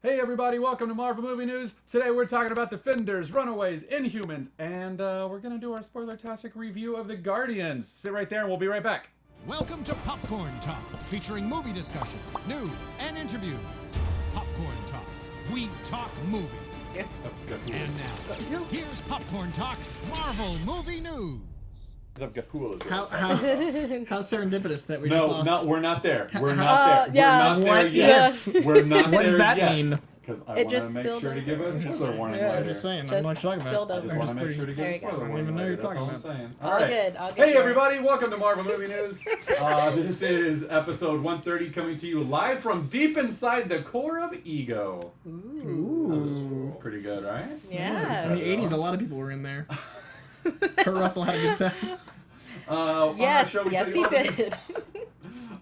Hey everybody, welcome to Marvel Movie News. Today we're talking about Defenders, Runaways, Inhumans, and we're going to do our spoiler-tastic review of The Guardians. Sit right there and we'll be right back. Welcome to Popcorn Talk, featuring movie discussion, news, and interviews. Popcorn Talk. We talk movies. Yeah. And now, here's Popcorn Talk's Marvel Movie News. How serendipitous that we just lost. No, we're not there. We're not there. Yeah. We're not there yet. We're not What there does that yet. mean? Because I want to make sure to give a spoiler warning later. I'm just saying, I'm not talking about. I just want to make sure to give a spoiler warning later. That's all I'm saying. All good. Hey everybody, welcome to Marvel Movie News. This is episode 130 coming to you live from deep inside the core of Ego. Ooh. That was pretty good, right? Yeah. In the 80s, a lot of people were in there. Kurt Russell had a good time. Yes, he did.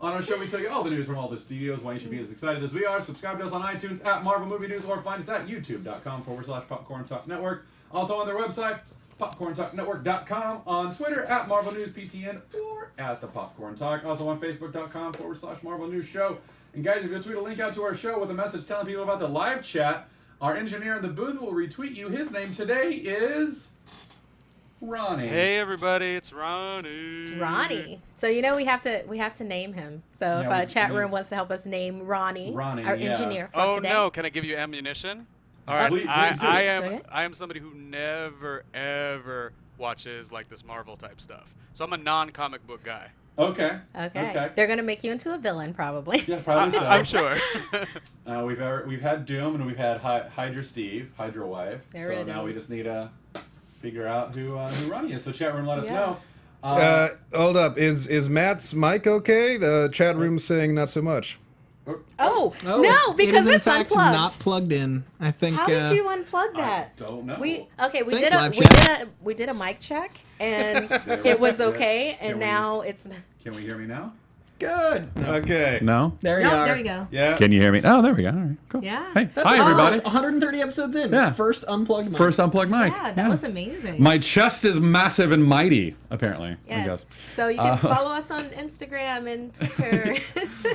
On our show, we tell you all the news from all the studios, why you should be as excited as we are. Subscribe to us on iTunes at Marvel Movie News, or find us at youtube.com/Popcorn Talk Network. Also on their website, popcorntalknetwork.com. On Twitter at Marvel News PTN or at the Popcorn Talk. Also on Facebook.com/Marvel News Show. And guys, if you tweet a link out to our show with a message telling people about the live chat, our engineer in the booth will retweet you. His name today is Ronnie. Hey everybody, it's Ronnie. It's Ronnie. So we have to name him. So if chat room wants to help us name Ronnie, our engineer for today. Oh no, can I give you ammunition? All right, Please do. I am somebody who never ever watches like this Marvel type stuff. So I'm a non-comic book guy. Okay. They're gonna make you into a villain, probably. Yeah, probably so. I'm sure. We've had Doom and we've had Hydra Steve, Hydra Wife. There so now we just need to figure out who Ronnie is. So chat room, let us know. Hold up, is Matt's mic okay? The chat room's saying not so much. Oh no, because it is it's in fact unplugged. not plugged in. I think. How did you unplug that? I don't know. We Thanks, did a mic check and it was okay, and now it's. Can we hear me now? Good. Okay. No. There you are. There we go. Yeah. Can you hear me? Oh, there we go. All right, cool. Yeah. Hey, That's hi everybody. 130 episodes in. Yeah. First unplugged mic. First unplugged mic. Yeah, that was amazing. My chest is massive and mighty, apparently. I Yes. guess. So you can follow us on Instagram and Twitter.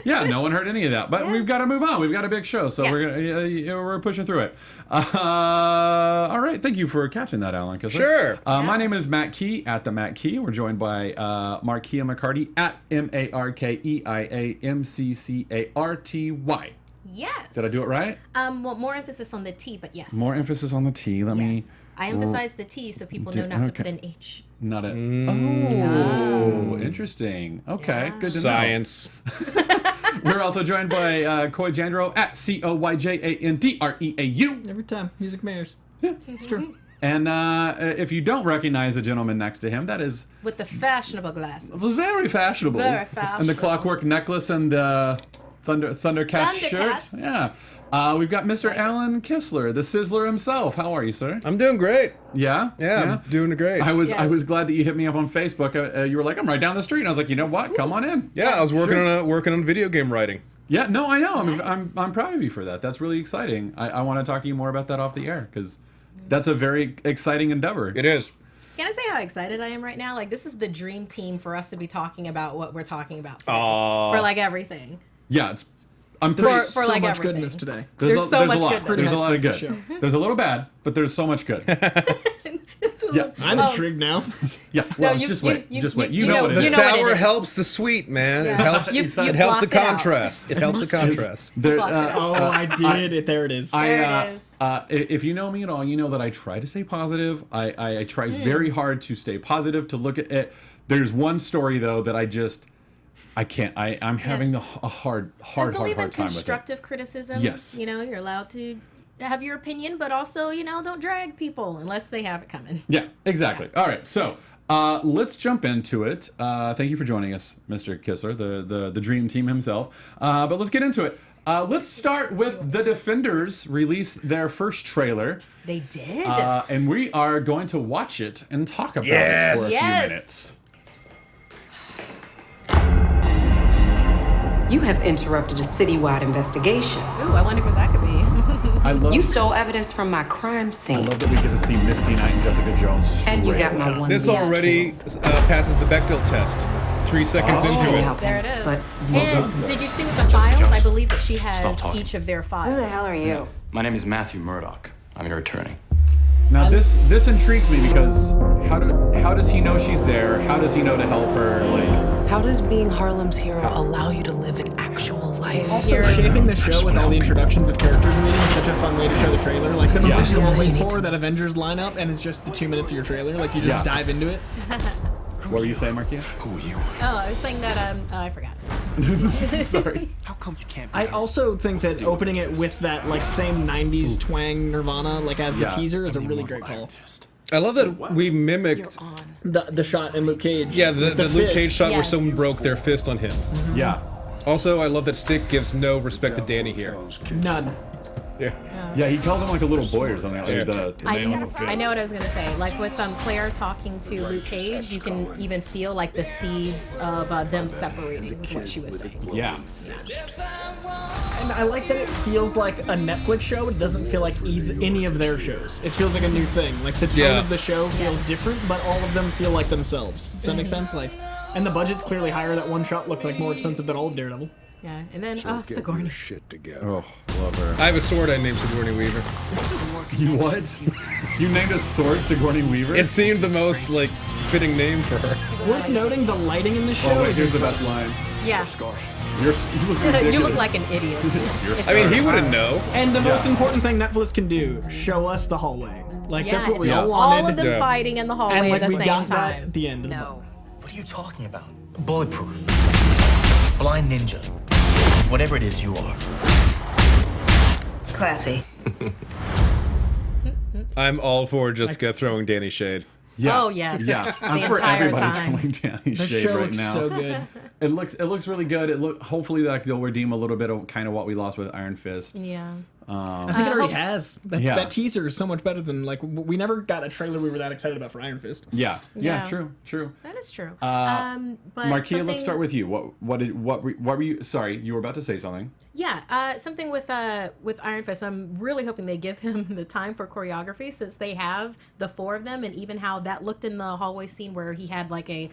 Yeah, no one heard any of that, but Yes. we've got to move on. We've got a big show, so Yes. we're pushing through it. All right, thank you for catching that, Alan. Sure. My name is Matt Key at the Matt Key. We're joined by Markia McCarty at MARKEIAMCCARTY. Yes. Did I do it right? Well, more emphasis on the T, but yes. More emphasis on the T. Let me. I emphasize the T so people know not to put an H. Not a. Oh, interesting. Okay, Yeah. good to Science. know. We're also joined by Coy Jandreau at COYJANDREAU. Every time. Music matters. Yeah, It's true. And if you don't recognize the gentleman next to him, that is With the fashionable glasses. very fashionable. Very And the fashionable. clockwork necklace and the Thundercat shirt. Thundercats. Yeah. We've got Mr. Alan Kistler, the Sizzler himself. How are you, sir? I'm doing great. Yeah? Yeah, I'm doing great. I was Yes. glad that you hit me up on Facebook. You were like, I'm right down the street. And I was like, you know what? Come on in. Yeah, I was working on video game writing. Yeah, no, I know. Nice. I'm proud of you for that. That's really exciting. I want to talk to you more about that off the air because that's a very exciting endeavor. It is. Can I say how excited I am right now? Like, this is the dream team for us to be talking about what we're talking about today. Aw. For, like, everything. Yeah, I'm pretty. For So like much everything. goodness today. There's so much a lot. goodness. There's a lot of good. Show. There's a little bad, but there's so much good. It's a Yeah. little- I'm oh, intrigued now. Yeah. Well, you- just you- wait. you- Just wait. you You know know- what it The you is. know what sour it is. helps the sweet, man. Yeah. It helps. You It helps the blocked it out. contrast. It helps the contrast. There, Block it out. Oh, I did. There it is. There it is. If you know me at all, you know that I try to stay positive. I try very hard to stay positive, to look at it. There's one story, though, that I can't. I'm having a hard I believe in time with it. constructive criticism. Yes. You're allowed to have your opinion, but also, don't drag people unless they have it coming. Yeah, exactly. All right, so let's jump into it. Thank you for joining us, Mr. Kistler, the dream team himself. But let's get into it. Let's start with The Defenders released their first trailer. They did. And we are going to watch it and talk about it for a few Yes. minutes. You have interrupted a citywide investigation. Ooh, I wonder what that could be. I love, You stole evidence from my crime I scene. love that we get to see Misty Knight and Jessica Jones. And you got straight my one. This yes. already passes the Bechdel test. 3 seconds into it. There it is. But And did you see with the files? I believe that she has each of their files. Who the hell are you? My name is Matthew Murdoch. I'm your attorney. Now this intrigues me because how does he know she's there? How does he know to help her? Like, How does being Harlem's hero allow you to live an actual life? Also, shaping the show with all the introductions of characters meeting is such a fun way to show the trailer. Like, the moment you all wait for, that Avengers lineup, and it's just the 2 minutes of your trailer. Like, you just dive into it. what were you saying, Markia? Who are you? Oh, I was saying that, I forgot. Sorry. How come you can't? I also think that opening it with that, like, same 90s twang Nirvana, like, as the teaser is a really great call. I love that we mimicked The shot in Luke Cage. the Luke Cage shot where Yes. someone broke their fist on him. Yeah. Also, I love that Stick gives no respect to Danny here. None. Yeah. Yeah, he calls him like a little boy or something. Like I know what I was gonna say. Like with Claire talking to Luke Cage, you can even feel like the seeds of them separating with what she was saying. Yeah. And I like that it feels like a Netflix show. It doesn't feel like any of their shows. It feels like a new thing. Like the tone of the show feels different, but all of them feel like themselves. Does that make sense? Like, and the budget's clearly higher. That one shot looked like more expensive than all of Daredevil. Yeah, and then Sigourney. Oh, love her. I have a sword I named Sigourney Weaver. You what? You named a sword Sigourney Weaver? It seemed the most, like, fitting name for her. Worth noting, the lighting in this show Oh wait, is here's the best line. Yeah. You look ridiculous. You look like an idiot. I mean, he wouldn't know. And the most important thing Netflix can do, show us the hallway. Like, Yeah, that's what we and all wanted. all of them fighting in the hallway and, like, at the we same got that time. at the end as well. What are you talking about? Bulletproof. Blind ninja. Whatever it is you are. Classy. I'm all for Jessica throwing Danny shade. Yeah. Oh yes. Yeah. The I'm for entire everybody time. throwing Danny The shade show right looks now. so good. It looks really good. Hopefully that they'll redeem a little bit of kind of what we lost with Iron Fist. Yeah. I think it already has. That, Yeah. that teaser is so much better than, like, we never got a trailer we were that excited about for Iron Fist. Yeah. Yeah. True. That is true. Markia, But let's something- start with you. What were you? Sorry, you were about to say something. Yeah, something with Iron Fist. I'm really hoping they give him the time for choreography since they have the four of them, and even how that looked in the hallway scene where he had like a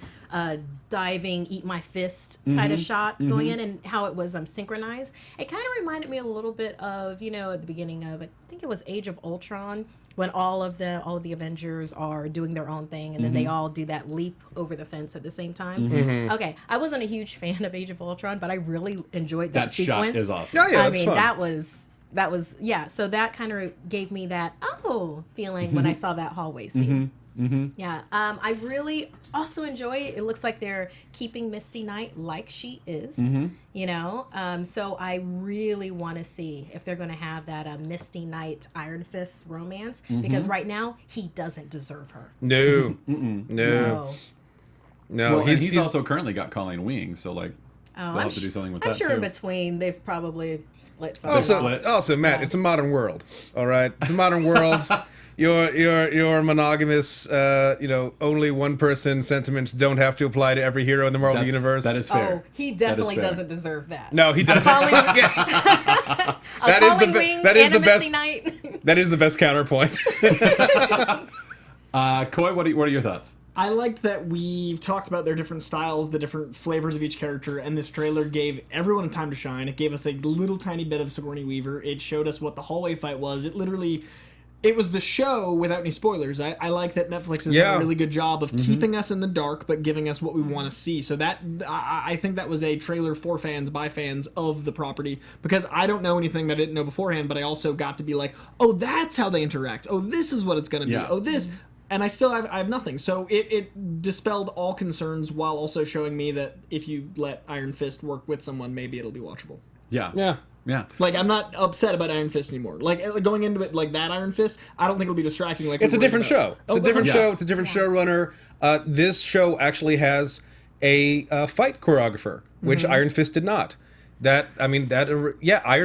diving, eat my fist kind of shot going in, and how it was synchronized. It kind of reminded me a little bit of, you know, at the beginning of, I think it was Age of Ultron, when all of the Avengers are doing their own thing, and then they all do that leap over the fence at the same time. Okay, I wasn't a huge fan of Age of Ultron, but I really enjoyed that sequence. Shot is awesome. Yeah, I that's mean, fun. that was yeah. So that kind of gave me that feeling when I saw that hallway scene. Yeah, I really also enjoy it. It looks like they're keeping Misty Knight like she is, you know. So I really want to see if they're going to have that Misty Knight Iron Fist romance, because right now he doesn't deserve her. No. No. No. Well, he's also currently got Colleen Wing, so like they'll have to do something with I'm that sure too. in between they've probably split something. Also, Matt, it's a modern world. All right, it's a modern world. Your monogamous, only one person sentiments don't have to apply to every hero in the Marvel universe. That is fair. Oh, he definitely doesn't deserve that. No, he doesn't. That is the best. That is the best counterpoint. Koi, what are your thoughts? I liked that we've talked about their different styles, the different flavors of each character, and this trailer gave everyone a time to shine. It gave us a little tiny bit of Sigourney Weaver. It showed us what the hallway fight was. It was the show without any spoilers. I like that Netflix has done a really good job of keeping us in the dark, but giving us what we want to see. So that I think that was a trailer for fans, by fans of the property, because I don't know anything that I didn't know beforehand, but I also got to be like, oh, that's how they interact. Oh, this is what it's going to be. Oh, this... And I still have nothing. So it dispelled all concerns while also showing me that if you let Iron Fist work with someone, maybe it'll be watchable. Yeah. Like, I'm not upset about Iron Fist anymore. Like, going into it like that Iron Fist, I don't think it'll be distracting. Like, it's a different show. It's a different show. It's a different showrunner. This show actually has a fight choreographer, which Iron Fist did not. Iron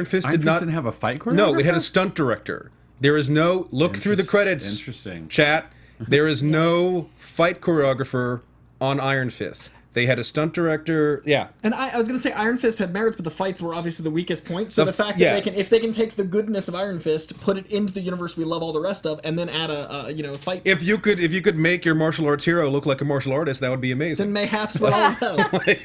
Fist did not. Didn't have a fight choreographer? No, it had a stunt director. There is no look through the credits. Interesting. Chat. There is no fight choreographer on Iron Fist. They had a stunt director. Yeah. And I was going to say Iron Fist had merits, but the fights were obviously the weakest point. So the fact that if they can take the goodness of Iron Fist, put it into the universe we love all the rest of, and then add a fight. If you could make your martial arts hero look like a martial artist, that would be amazing. Then mayhaps we're all well. But it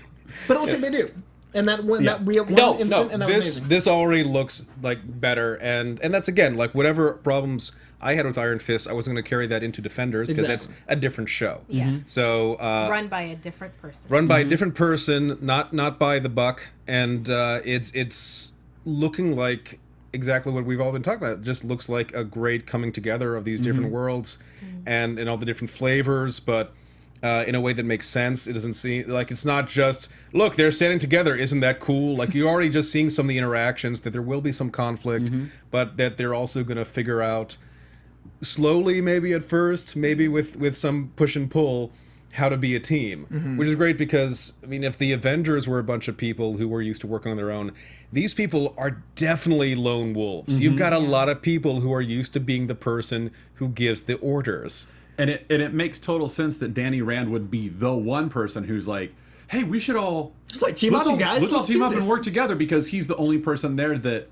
looks like they do. And that one, Yeah. that we have one No, instant, no. and that was This amazing. this already looks like better, and that's again like whatever problems I had with Iron Fist, I wasn't going to carry that into Defenders because that's Exactly. a different show. Yes. So Run by a different person. run by a different person, not by the buck, and it's looking like exactly what we've all been talking about. It just looks like a great coming together of these different worlds and all the different flavors, but in a way that makes sense. It doesn't seem like it's not just, look, they're standing together, isn't that cool? Like, you're already just seeing some of the interactions, that there will be some conflict, but that they're also going to figure out slowly, maybe at first, maybe with some push and pull, how to be a team, which is great because, I mean, if the Avengers were a bunch of people who were used to working on their own, these people are definitely lone wolves. You've got a lot of people who are used to being the person who gives the orders. And it makes total sense that Danny Rand would be the one person who's like, hey, we should all Just like, team up, let's you guys. Let's all Let's team do up this. and work together, because he's the only person there that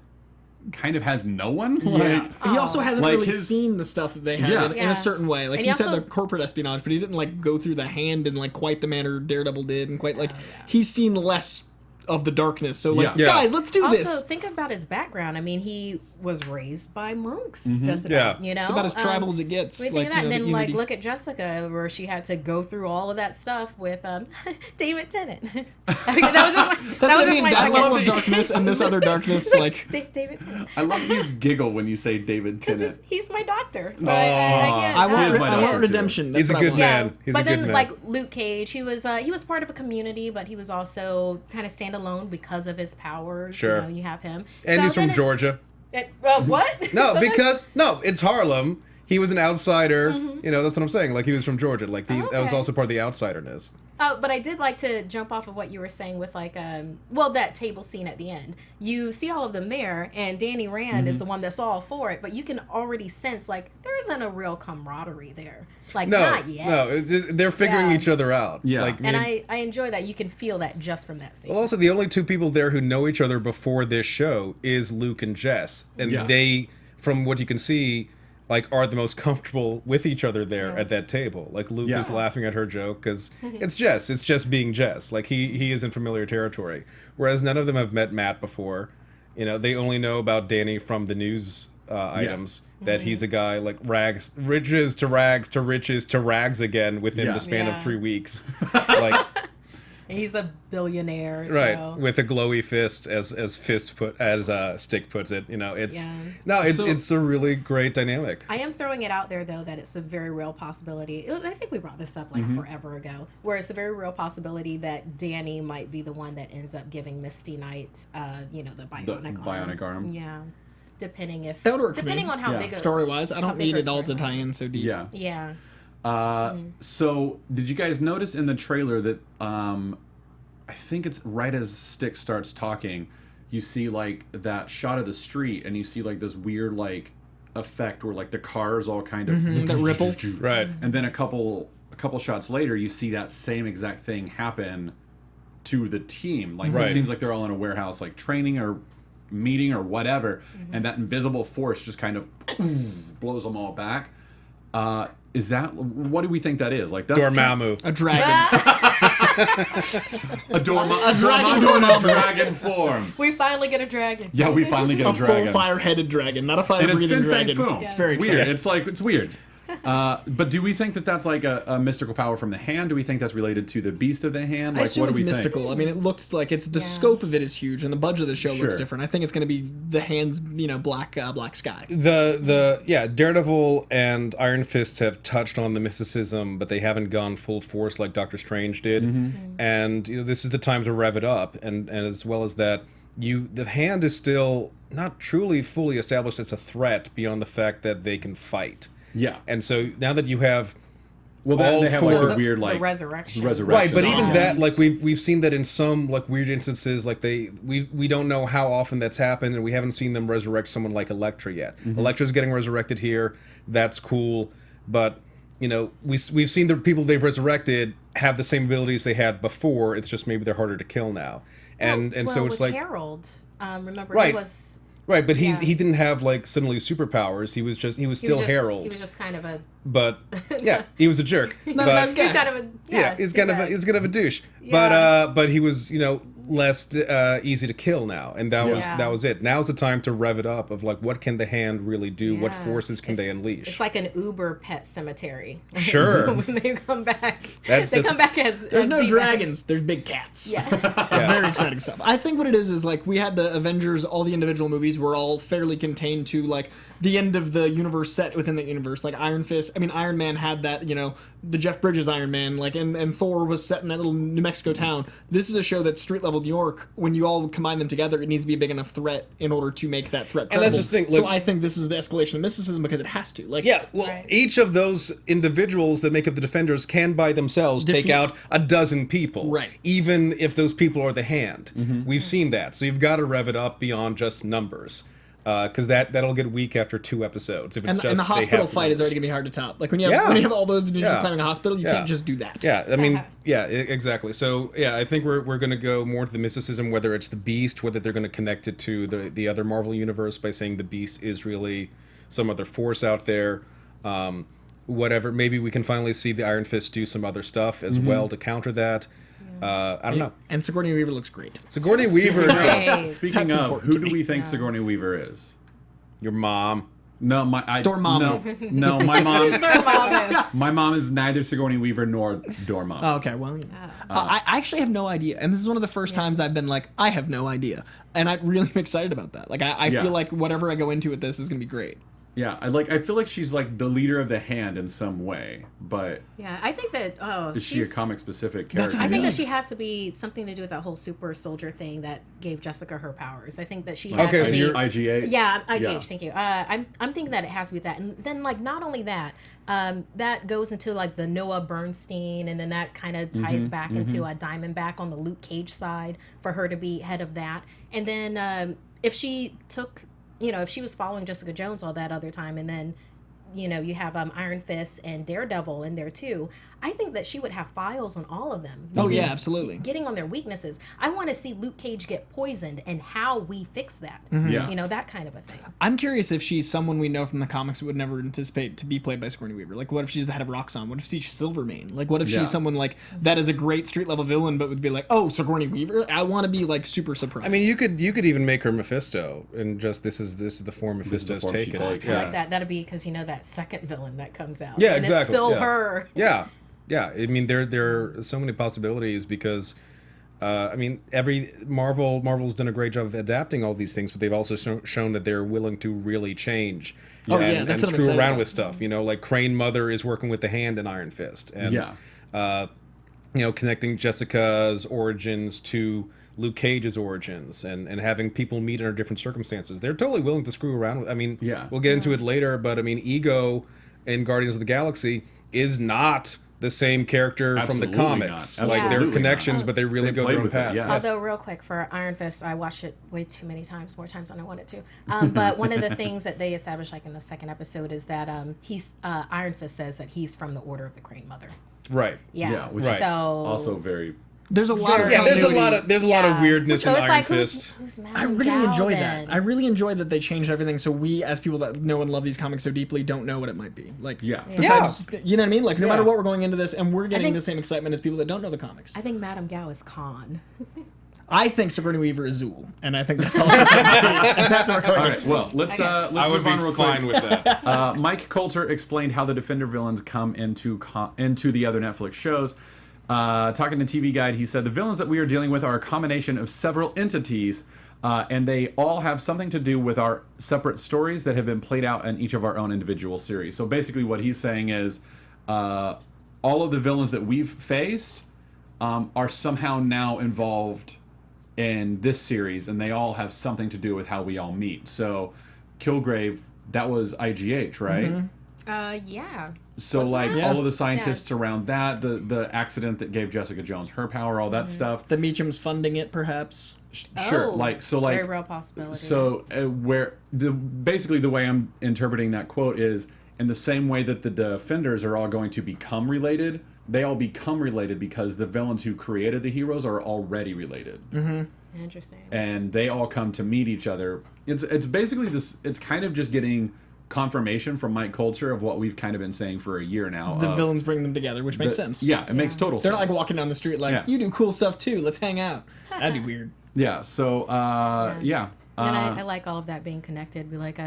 kind of has no one. Yeah, he also hasn't like really his- seen the stuff that they had Yeah. in Yeah. a certain way. Like And he he said also- the corporate espionage, but he didn't like go through the hand in like quite the manner Daredevil did, and quite like he's seen less of the darkness. So like, Yeah. guys, let's do Also, this. think about his background. I mean, he was raised by monks, Mm-hmm. just about, Yeah. you know? It's about as tribal as it gets. What do you think of that? you And know, then, the like, unity. look at Jessica, where she had to go through all of that stuff with David Tennant. I mean, that was just my, that was just my that second. level of darkness and this other darkness, like David Tennant. I love you giggle when you say David Because Tennant. he's my doctor. So I can't. I want, Here's my I want doctor, too. redemption. That's He's a what I good want. man. Yeah, He's but a good then man. like Luke Cage, he was part of a community, but he was also kind of standalone because of his powers. Sure. You know, you have him, And he's from then Georgia. What? No, So because it's Harlem. He was an outsider. You know, that's what I'm saying. Like, he was from Georgia. Like, that was Okay. also part of the outsiderness. But I did like to jump off of what you were saying with like that table scene at the end. You see all of them there, and Danny Rand is the one that's all for it, but you can already sense like there isn't a real camaraderie there. Like not yet. No, it's just, they're figuring Yeah. each other out. Yeah. Like, And maybe- I enjoy that. You can feel that just from that scene. Well, also, the only two people there who know each other before this show is Luke and Jess. And Yeah. they, from what you can see, like, are the most comfortable with each other there Yeah. at that table. Like, Luke Yeah. is laughing at her joke because it's Jess. It's just being Jess. Like, he is in familiar territory. Whereas none of them have met Matt before. You know, they only know about Danny from the news items. That he's a guy, like, riches to rags to riches to rags again within Yeah. the span Yeah. of 3 weeks. Like... He's a billionaire, Right, so. with a glowy fist, as Stick puts it. You know, it's Yeah. it's a really great dynamic. I am throwing it out there, though, that it's a very real possibility. I think we brought this up like forever ago, where it's a very real possibility that Danny might be the one that ends up giving Misty Knight, the bionic arm. Yeah, depending That would work for depending me. on how Yeah. big. Story wise, I how don't big need her it all to storyline tie in is. so deep. Yeah. Yeah. So, did you guys notice in the trailer that I think it's right as Stick starts talking, you see like that shot of the street, and you see like this weird like effect where like the cars all kind of That ripple. Right. and then a couple shots later, you see that same exact thing happen to the team. Like Right. it seems like they're all in a warehouse, like training or meeting or whatever, and that invisible force just kind of blows them all back. Is that what do we think that is? Like that's Dormammu. A dragon. a dragon, Dormammu. dragon form. We finally get a dragon. Yeah, we finally get a A dragon. full fire-headed dragon, not a and it's fire-breathing Fin Fang dragon. Foom. It's very weird. exciting. It's weird. But do we think that that's like a mystical power from the hand? Do we think that's related to the beast of the hand? I Like, assume what do it's we mystical. think? I mean, it looks like it's the Yeah. scope of it is huge, and the budget of the show looks Sure. different. I think it's going to be the hands, black sky. The Daredevil and Iron Fist have touched on the mysticism, but they haven't gone full force like Doctor Strange did. And this is the time to rev it up, and as well as that, the hand is still not truly fully established as a threat beyond the fact that they can fight. Yeah. And so now that you have Well, that, all they have like four- a weird The like resurrection. right, but even Yeah. that, like we've seen that in some like weird instances, like we don't know how often that's happened, and we haven't seen them resurrect someone like Elektra yet. Elektra's getting resurrected here, that's cool, but we've seen the people they've resurrected have the same abilities they had before. It's just maybe they're harder to kill now, and so it's with like Harold, remember Right. he was. right, but Yeah. he didn't have like suddenly superpowers. He was still Harold, He was just kind of a. but yeah, he was a jerk. Not a but, nice guy. He's kind of a. Yeah, he's kind of a douche. Yeah. But he was, less easy to kill now, and that was it. Now's the time to rev it up. Of like, what can the hand really do? What forces can they unleash? It's like an Uber pet cemetery. Sure. When they come back, They come back as There's as no D-Max. dragons. There's big cats. Yeah. Very exciting stuff. I think what it is like we had the Avengers, all the individual movies were all fairly contained to like the end of the universe set within the universe. Like Iron Fist, I mean Iron Man had that, the Jeff Bridges Iron Man, like and Thor was set in that little New Mexico town. This is a show that's street level New York. When you all combine them together, it needs to be a big enough threat in order to make that threat credible. And that's just the thing, so like- I think this is the escalation of mysticism because it has to. Like Each of those individuals that make up the Defenders can by themselves take out a dozen people. Right. Even if those people are the hand. We've seen that. So you've got to rev it up beyond just numbers. Because that'll get weak after 2 episodes. If it's and the hospital fight is already going to be hard to top. Like when you have all those ninjas climbing a hospital, you can't just do that. Yeah, I mean, exactly. So I think we're going to go more to the mysticism, whether it's the Beast, whether they're going to connect it to the other Marvel universe by saying the Beast is really some other force out there. Whatever. Maybe we can finally see the Iron Fist do some other stuff as well to counter that. I don't know. And Sigourney Weaver looks great. Sigourney Weaver. Speaking That's of, important who to do me. we think Sigourney Weaver is? Your mom. No, Dormammu. No, my mom. Dormammu. My mom is neither Sigourney Weaver nor Dormammu. Oh, okay, well, I actually have no idea, and this is one of the first times I've been like, I have no idea, and I really am excited about that. Like, I feel like whatever I go into with this is gonna be great. Yeah, I feel like she's like the leader of the hand in some way, but Yeah, I think that. is she a comic specific character? I think that she has to be something to do with that whole super soldier thing that gave Jessica her powers. I think that she has Okay, to so be. you're IGH. IGA. Yeah. Thank you. I'm thinking that it has to be that, and then like not only that, that goes into like the Noah Bernstein, and then that kind of ties back into a Diamondback on the Luke Cage side for her to be head of that, and then if she took. If she was following Jessica Jones all that other time, and then, you have Iron Fist and Daredevil in there too, I think that she would have files on all of them. Oh, Maybe yeah, absolutely. Getting on their weaknesses. I want to see Luke Cage get poisoned and how we fix that. Yeah. That kind of a thing. I'm curious if she's someone we know from the comics who would never anticipate to be played by Sigourney Weaver. Like, what if she's the head of Roxxon? What if she's Silvermane? Like, what if she's someone like that is a great street level villain, but would be like, oh, Sigourney Weaver? I want to be like super surprised. I mean, you could even make her Mephisto, and just this is the form Mephisto's form she taken. takes. I like that. That'd be because that second villain that comes out. Yeah, and exactly. It's still yeah. her. Yeah. I mean, there are so many possibilities because, every Marvel's done a great job of adapting all these things, but they've also shown that they're willing to really change. Oh, and, yeah, that's and what I'm screw excited around about. with stuff. Like Crane Mother is working with the hand in Iron Fist, and connecting Jessica's origins to Luke Cage's origins and having people meet under different circumstances. They're totally willing to screw around with. We'll get into it later, but Ego in Guardians of the Galaxy is not the same character from the Absolutely comics. not. Like they're Absolutely connections, not. but they really They go played their own with it, path. yeah. Although, real quick, for Iron Fist, I watched it way too many times, more times than I wanted to. But one of the things that they established, like in the second episode, is that Iron Fist says that he's from the Order of the Crane Mother. Right. Yeah. Which Right. is also very. there's a lot of Yeah, there's a continuity. lot of weirdness So in it's Iron like, Fist. who's Madame I really Gal enjoy then? that. I really enjoy that they changed everything so we, as people that know and love these comics so deeply, don't know what it might be. Like, besides, you know what I mean? Like, no matter what we're going into this, and we're getting think- the same excitement as people that don't know the comics. I think Madame Gao is Khan. I think Sigourney Weaver is Zool, and I think that's all. And that's what we're going All right. into. Well, let's I would move be on real fine quick. with that. Mike Coulter explained how the Defender villains come into the other Netflix shows. Talking to TV Guide, he said the villains that we are dealing with are a combination of several entities, and they all have something to do with our separate stories that have been played out in each of our own individual series. So basically, what he's saying is, all of the villains that we've faced are somehow now involved in this series, and they all have something to do with how we all meet. So, Kilgrave, that was IGH, right? Yeah. So Wasn't like that? all of the scientists around that, the accident that gave Jessica Jones her power, all that stuff. The Meacham's funding it, perhaps. Sure, very real possibility. So basically the way I'm interpreting that quote is in the same way that the Defenders are all going to become related, they all become related because the villains who created the heroes are already related. Interesting. And they all come to meet each other. It's basically this. It's kind of just getting confirmation from Mike Coulter of what we've kind of been saying for a year now. The villains bring them together, which makes sense. Yeah, it makes total They're sense. not like walking down the street like, you do cool stuff too, let's hang out. That'd be weird. Yeah, so, yeah. And I like all of that being connected. We like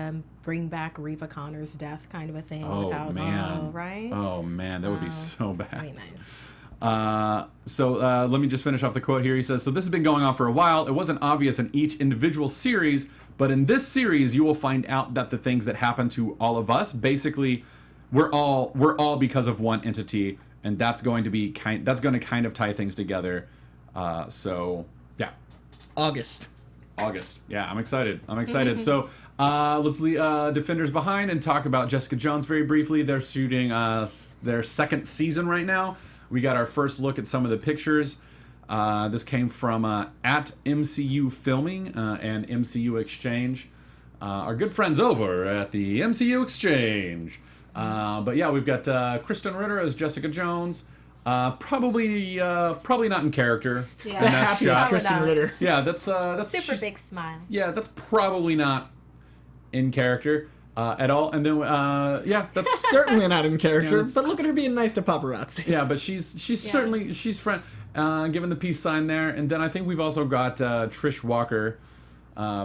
bring back Reva Connor's death kind of a thing. Oh, without, man. Right? Oh, man, that would be so bad. That'd be nice. So let me just finish off the quote here. He says, so this has been going on for a while. It wasn't obvious in each individual series, but in this series, you will find out that the things that happen to all of us, basically, we're all because of one entity, and that's going to kind of tie things together. So yeah, August. Yeah, I'm excited. So let's leave Defenders behind and talk about Jessica Jones very briefly. They're shooting their second season right now. We got our first look at some of the pictures. This came from at MCU Filming and MCU Exchange. Our good friends over at the MCU Exchange. But yeah, we've got Kristen Ritter as Jessica Jones. Probably not in character. Yeah. in The that happiest shot. Kristen Ritter. Yeah, that's Super she's- big smile. Yeah, that's probably not in character at all. And then that's Certainly not in character, that's- but look at her being nice to paparazzi. yeah, but she's certainly friend giving the peace sign there. And then I think we've also got Trish Walker.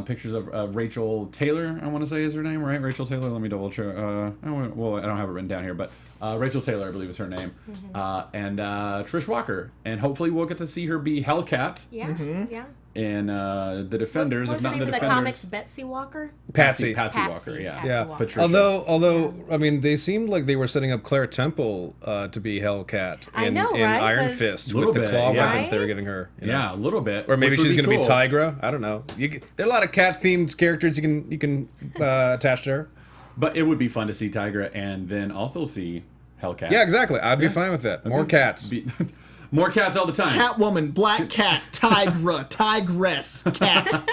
Pictures of Rachel Taylor, I want to say is her name, right? Rachel Taylor. Let me double check. I don't have it written down here, but Rachel Taylor, I believe, is her name. And Trish Walker, and hopefully we'll get to see her be Hellcat. Yeah, yeah. In the Defenders, What if was not her in the name in the Defenders. comics? Betsy Walker. Patsy. Patsy Patsy, Walker, yeah. Patsy Yeah. Walker. Patricia. Although I mean, they seemed like they were setting up Claire Temple to be Hellcat I in, know, in right? Iron 'Cause- Fist Little with the bit, claw yeah. weapons they were Right? giving her. you know? Yeah, a little bit. Or maybe which would she's be going to cool. be Tigra. I don't know. There are a lot of cat-themed characters you can attach to her. But it would be fun to see Tigra and then also see Hellcat. Yeah, exactly. I'd be fine with that. More cats. More cats all the time. Catwoman, Black Cat, Tigra, Tigress, Cat.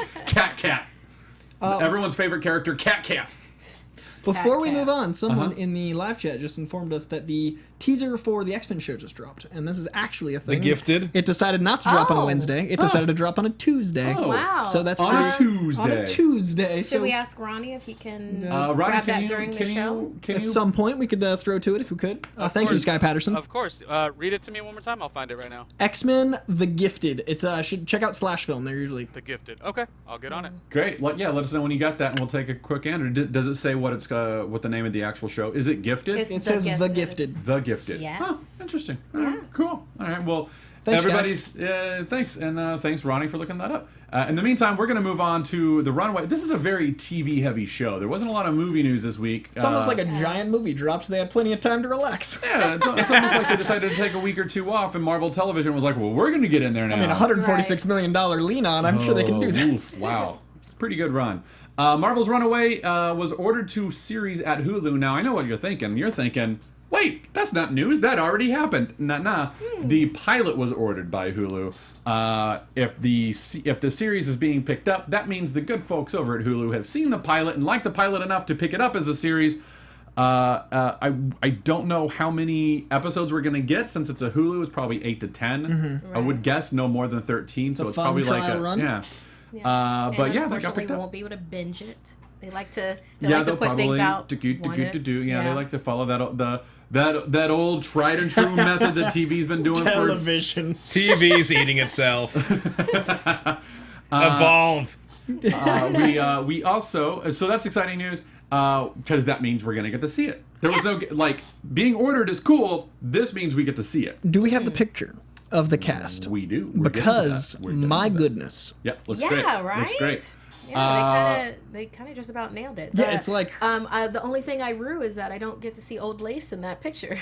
Cat. Everyone's favorite character, Cat. Before we Cat. move on, someone in the live chat just informed us that the teaser for the X-Men show just dropped, and this is actually a thing. The Gifted? It decided not to drop on a Oh. Wednesday. It decided to drop on a Tuesday. Oh. Wow. So that's On a pretty- Tuesday. On a Tuesday. Should So we ask Ronnie if he can Ronnie, grab can that you, during can the show? you, can at you, some point we could throw to it if we could. Thank you, course. Sky Patterson. Of course. Read it to me one more time. I'll find it right now. X-Men: The Gifted. It's should check out Slash Film. They're usually The Gifted. Okay, I'll get on it. Great. Let us know when you got that, and we'll take a quick gander. Does it say what the name of the actual show? Is it Gifted? It's it says The Gifted. The Gifted. Yes. Oh, interesting. All right, cool. All right. Well, Thanks, everybody's thanks, and thanks Ronnie for looking that up. In the meantime, we're going to move on to the Runaway. This is a very TV-heavy show. There wasn't a lot of movie news this week. It's almost like a giant movie drop, so they had plenty of time to relax. Yeah, it's almost like they decided to take a week or two off, and Marvel Television was like, "Well, we're going to get in there now." I mean, $146 million lean on. I'm sure they can do that. Oof, wow, pretty good run. Marvel's Runaway was ordered to series at Hulu. Now I know what you're thinking. You're thinking, wait, that's not news. That already happened. Nah. The pilot was ordered by Hulu. If the series is being picked up, that means the good folks over at Hulu have seen the pilot and liked the pilot enough to pick it up as a series. I don't know how many episodes we're gonna get since it's a Hulu. It's probably 8 to 10. I would guess no more than 13. So a it's fun probably like trial a run. yeah. And But yeah, they got unfortunately, picked we up. won't be able to binge it. They like to. They Yeah, like to they'll put probably things out. Yeah, they like to follow that old tried and true method that TV's been doing Television. TV's eating itself. Evolve. We also so that's exciting news because that means we're gonna get to see it. There was no Yes. like being ordered is cool. This means we get to see it. Do we have the picture of the cast? We do. We're getting to Because, that. We're getting my to that. goodness. Yeah, looks Yeah, great. right. Looks great. Yeah, they kind of just about nailed it. Yeah, it's like- the only thing I rue is that I don't get to see old Lace in that picture.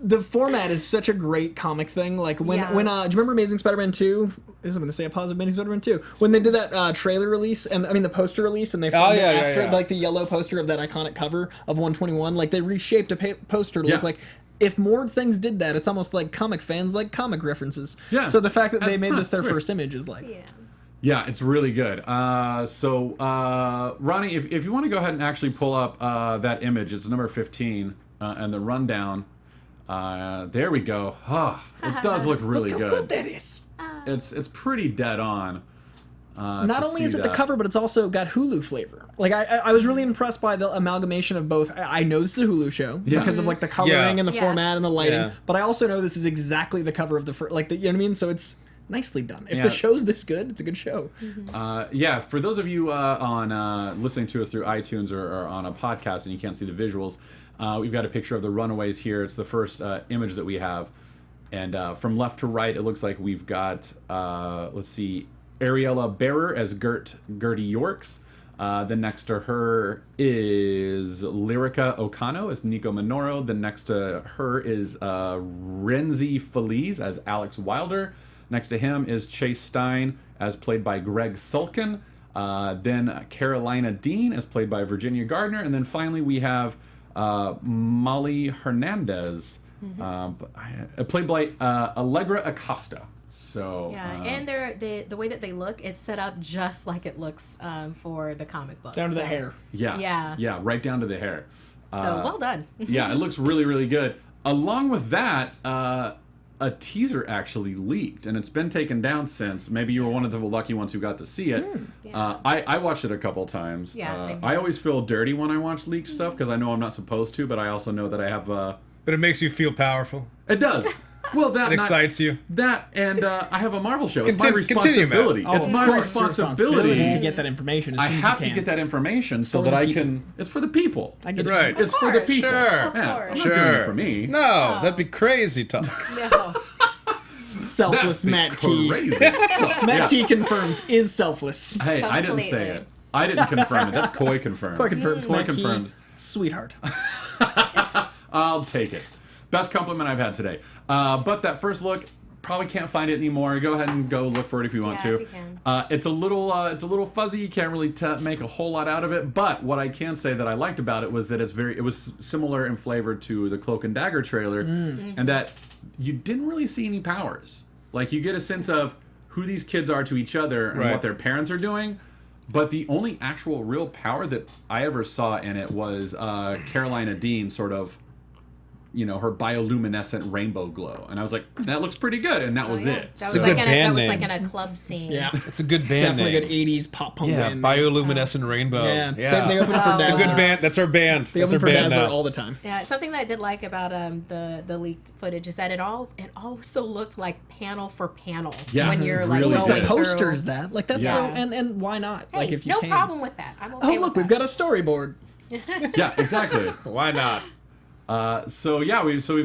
The format is such a great comic thing. Like when Yeah. do you remember Amazing Spider-Man 2? This is going to say a positive Amazing Spider-Man 2. When they did that trailer release, and I mean the poster release, and they filmed it after like the yellow poster of that iconic cover of 121. Like they reshaped a poster to look like. If more things did that, it's almost like comic fans like comic references. Yeah. So the fact that they made this their that's weird. first image is like. Yeah. Yeah, it's really good. So Ronnie, if you want to go ahead and actually pull up that image, it's number 15, and the rundown. There we go. It does look really Look how good. good that is. It's pretty dead on. Not only is it the cover, but it's also got Hulu flavor. Like I was really impressed by the amalgamation of both. I know this is a Hulu show because of like the coloring and the format and the lighting, but I also know this is exactly the cover of the first, like the, you know what I mean. So it's nicely done. If the show's this good, it's a good show. Yeah, for those of you on listening to us through iTunes or on a podcast and you can't see the visuals, we've got a picture of the Runaways here. It's the first image that we have, and from left to right, it looks like we've got let's see. Ariella Bearer as Gertie Yorks. Then next to her is Lyrica Okano as Nico Minoru. Then next to her is Renzi Feliz as Alex Wilder. Next to him is Chase Stein as played by Greg Sulkin. Then Carolina Dean as played by Virginia Gardner. And then finally we have Molly Hernandez played by Allegra Acosta. So and the way that they look, it's set up just like it looks for the comic book. Down to the hair. Yeah, right down to the hair. So well done. Yeah, it looks really, really good. Along with that, a teaser actually leaked, and it's been taken down since. Maybe you were one of the lucky ones who got to see it. I watched it a couple times. Yeah, I always feel dirty when I watch leaked stuff because I know I'm not supposed to, but I also know that I have... But it makes you feel powerful. It does. Well, that it excites you. That and I have a Marvel show. It's my responsibility. It's my responsibility to get that information. I have to get that information so that I can. It's for the people. It's right. It's for the people. Sure. I'm not doing it for me. No, that'd be crazy talk. No. Selfless Matt Key. Crazy. Matt Key confirms is selfless. Hey, I didn't say it. I didn't confirm it. That's Coy confirms. Coy confirms. Coy Matt confirms. Key, sweetheart. I'll take it. Best compliment I've had today. But that first look, probably can't find it anymore. Go ahead and go look for it if you want to. If you can. It's a little fuzzy. You can't really make a whole lot out of it. But what I can say that I liked about it was that it was similar in flavor to the Cloak and Dagger trailer, and that you didn't really see any powers. Like you get a sense of who these kids are to each other and what their parents are doing. But the only actual real power that I ever saw in it was Carolina Dean sort of, you know, her bioluminescent rainbow glow, and I was like, that looks pretty good, and that was it. That was like in a club scene. Yeah, it's a good band Definitely name. good 80s pop punk band. Bioluminescent Rainbow. Yeah. They open up for Dazzler. It's a good band. That's our band. They That's open our for band Dazzler now. all the time. Yeah, something that I did like about the leaked footage is that it also looked like panel for panel when you're like really going the posters through. that like that's so and why not? Hey, like if you no can. problem with that. I'm okay look, with we've got a storyboard. Yeah, exactly. Why not? So we've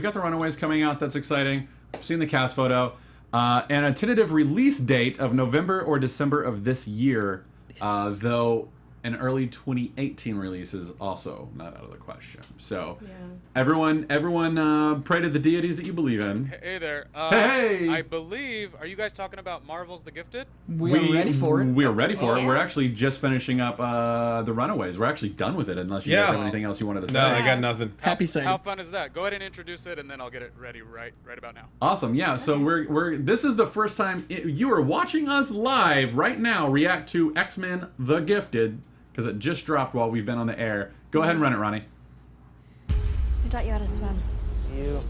got the Runaways coming out. That's exciting. I've seen the cast photo, and a tentative release date of November or December of this year. Though an early 2018 release is also not out of the question. So everyone, pray to the deities that you believe in. Hey there. Hey! I believe. Are you guys talking about Marvel's The Gifted? We are ready for it. We are ready for it. Yeah. We're actually just finishing up the Runaways. We're actually done with it, unless you guys have anything else you wanted to say. No, I got nothing. Happy sighting. How fun is that? Go ahead and introduce it, and then I'll get it ready right about now. Awesome, yeah. So we're this is the first time you are watching us live right now react to X-Men: The Gifted, because it just dropped while we've been on the air. Go ahead and run it, Ronnie. I taught you how to swim. You.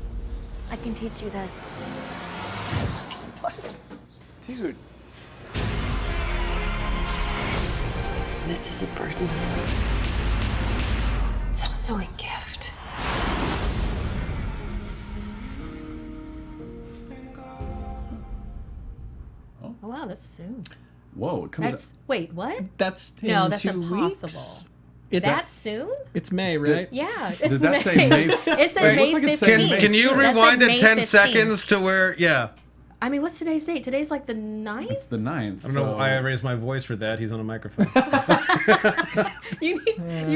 I can teach you this. What? Dude. This is a burden. It's also a gift. Oh wow, that's soon. Whoa, it comes. That's wait, what? That's in No, that's 2 impossible. weeks. That soon? It's May, right? Yeah, it's Does that May. say May? It said May It looks like it 15th. said Can you That said rewind May it 10 15th. seconds to where? Yeah. I mean, what's today's date? Today's like the 9th? It's the 9th. I don't know why I raised my voice for that. He's on a microphone. You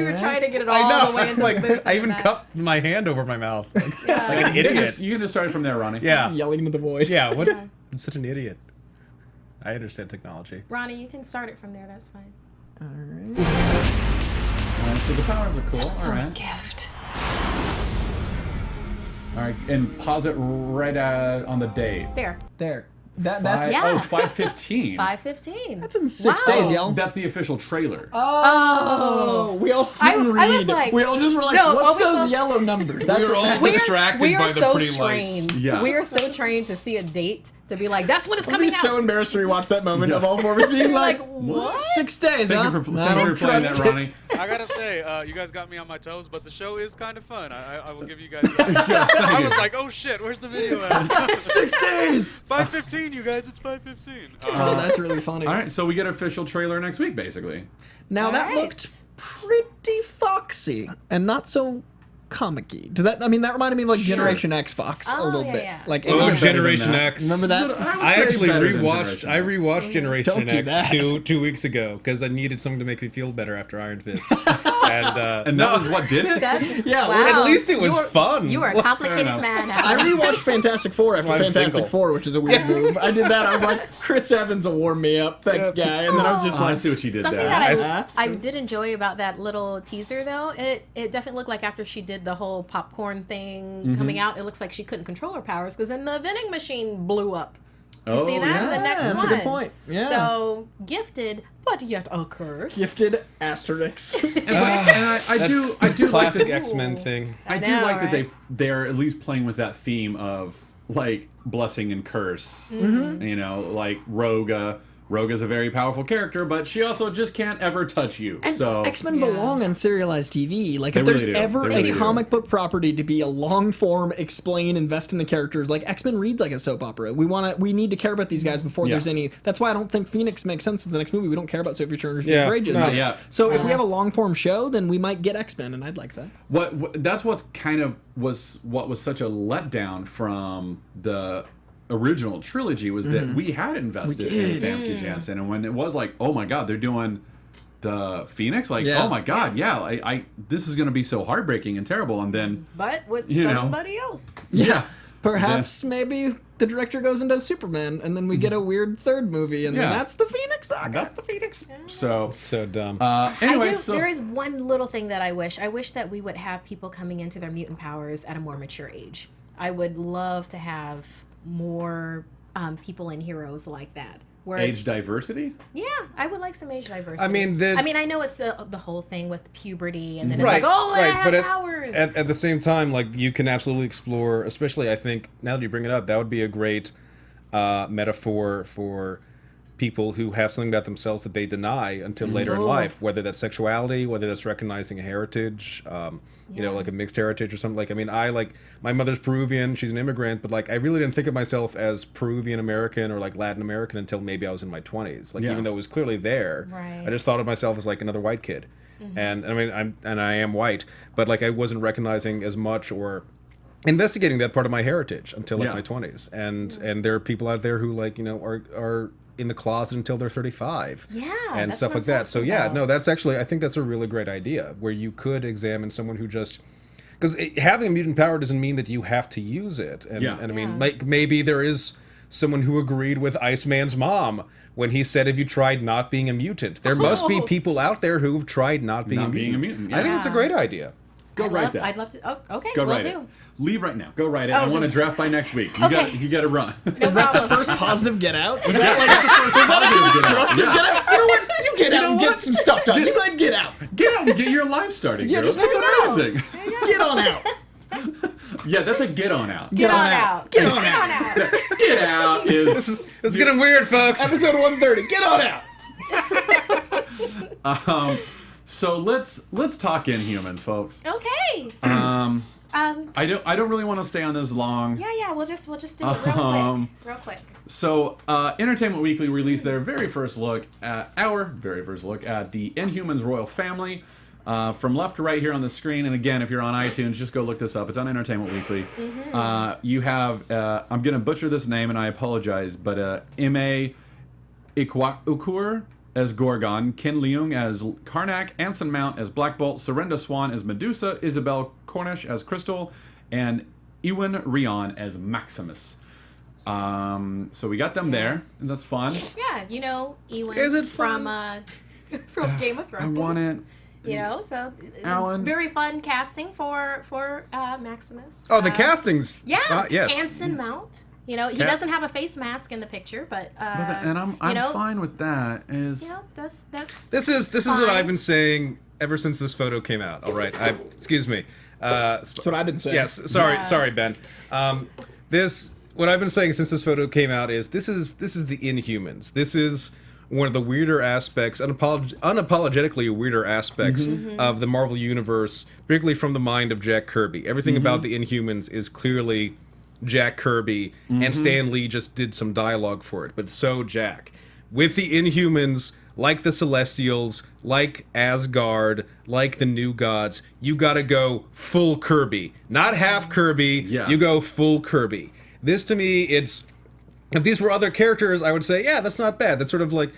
were trying to get it all the way into the booth. I even cupped my hand over my mouth. Like Yeah. an idiot. You can just start from there, Ronnie. Yeah. Yelling into the void. Yeah. What? I'm such an idiot. I understand technology. Ronnie, you can start it from there. That's fine. All right. Alright, so the powers are It's cool. also All a right. gift. All right, and pause it right on the date. There. That's Yeah. Oh, 5:15. 5:15. That's in 6 Wow. days, y'all. That's the official trailer. Oh, we all didn't I was read. like- we all just were like, No, what's we those thought- yellow numbers? That's We were all what distracted we are by the so pretty trained. lights. Yeah. We are so trained to see a date to be like, that's when it's I'm coming be out. so embarrassed to rewatch that moment of all four of us being like, what? 6 days, Thank huh? you for I don't playing that, trust it. Ronnie. I gotta say, you guys got me on my toes, but the show is kind of fun. I will give you guys that. I was like, oh shit, where's the video at? 6 days! 5:15, you guys, it's 5:15. Oh, that's really funny. All right, so we get an official trailer next week, basically. Now that looked pretty foxy and not so comic-y. Did that? I mean, that reminded me of like Generation X Fox a little bit. Yeah. Like Oh, Alien- Generation X. Remember that? I actually rewatched. I rewatched Don't Generation do X that. two weeks ago because I needed something to make me feel better after Iron Fist. And that was what did it? Yeah, Wow. At least it was You are- fun. You are a complicated man. I Alan. rewatched Fantastic Four after why I'm Fantastic single. Four, which is a weird move. I did that. I was like, Chris Evans will warm me up. Thanks, guy. And then I was just Oh, I like, see what you did Something there. that I did enjoy about that little teaser, though, it definitely looked like after she did the whole popcorn thing coming out, it looks like she couldn't control her powers because then the vending machine blew up. You see that? yeah, The next that's one. a good point. Yeah. So, gifted, but yet a curse. Gifted asterisks. And I do like Classic that, X-Men thing. I do know, like that right? they're at least playing with that theme of like blessing and curse. You know, like Roga's a very powerful character, but she also just can't ever touch you. And so X-Men belong on serialized TV. Like, They if there's really do. ever They really a do. comic book property to be a long form, explain, invest in the characters, like X-Men reads like a soap opera. We need to care about these guys before there's any. That's why I don't think Phoenix makes sense as the next movie. We don't care about Sophie Turner's Yeah. Courageous. No. Yeah. So if we have a long form show, then we might get X-Men, and I'd like that. what that's what's kind of was such a letdown from the original trilogy was that we had invested in Famke Janssen, and when it was like, oh my god, they're doing the Phoenix, like, Yeah. oh my god, yeah, I this is gonna be so heartbreaking and terrible, and then But with You know. somebody else. yeah, Perhaps maybe the director goes and does Superman, and then we get a weird third movie, and then Yeah. that's the Phoenix Saga. that's the Phoenix. So So dumb. anyway, I do. so There is one little thing that I wish. I wish that we would have people coming into their mutant powers at a more mature age. I would love to have more people and heroes like that. Whereas, age diversity. yeah, I would like some age diversity. I mean, I know it's the whole thing with puberty, and then it's Right, like, oh, I right, have but powers. at the same time, like you can absolutely explore, especially I think now that you bring it up, that would be a great metaphor for people who have something about themselves that they deny until later in life, whether that's sexuality, whether that's recognizing a heritage, you know, like a mixed heritage or something. Like, I mean, my mother's Peruvian, she's an immigrant, but like I really didn't think of myself as Peruvian American or like Latin American until maybe I was in my 20s. Like, even though it was clearly there, Right. I just thought of myself as like another white kid. And I mean, I am white, but like I wasn't recognizing as much or investigating that part of my heritage until like Yeah. my 20s. And there are people out there who like, you know, are in the closet until they're 35. Yeah, And that's stuff what like I'm that. So talking yeah, about. no, that's actually, I think that's a really great idea where you could examine someone who just, because having a mutant power doesn't mean that you have to use it. And, Yeah. and I mean, like maybe there is someone who agreed with Iceman's mom when he said, "Have you tried not being a mutant?" There must be people out there who've tried not being, Not a, being a mutant. mutant, I think yeah. it's a great idea. Go write that. I'd love to. Oh, okay, Go we'll write do. it. Leave right now. Go write it. I want to draft by next week. You Okay. got to run. No problem. First positive Get Out? Was that like a constructive Get Out? You know what? You get out and get some stuff done. You go ahead and get out. Get out and get your life started. Yeah, girl. just That's get out. amazing. Get on out. Yeah, that's a get on out. Get on out. Get on out. Get out is It's getting weird, folks. Episode 130. Get on out. So let's talk Inhumans, folks. Okay. I don't really want to stay on this long. Yeah. We'll just do it real quick. So, Entertainment Weekly released their very first look at the Inhumans royal family. From left to right here on the screen, and again, if you're on iTunes, just go look this up. It's on Entertainment Weekly. You have, I'm going to butcher this name, and I apologize, but M.A. Ikwakur as Gorgon, Ken Leung as Karnak, Anson Mount as Black Bolt, Surrenda Swan as Medusa, Isabel Cornish as Crystal, and Ewan Rion as Maximus. So we got them there, and that's fun. Yeah, you know, Ewan Is it from Game of Thrones. I want it. You know, so Alan. very fun casting for Maximus. Oh, the castings. Yeah, yes. Anson Mount. You know, he Yeah. doesn't have a face mask in the picture, but And I'm you know, fine with that. Is You know, that's This is what fine. I've been saying ever since this photo came out. All right, excuse me. That's what I've been saying. Yes, sorry, Ben. This what I've been saying since this photo came out is this is the Inhumans. This is one of the weirder aspects, unapologetically weirder aspects of the Marvel Universe, particularly from the mind of Jack Kirby. Everything about the Inhumans is clearly Jack Kirby, and Stan Lee just did some dialogue for it. But so Jack. With the Inhumans, like the Celestials, like Asgard, like the New Gods, you gotta go full Kirby. Not half Kirby, you go full Kirby. This, to me, it's... If these were other characters, I would say, yeah, that's not bad. That's sort of like...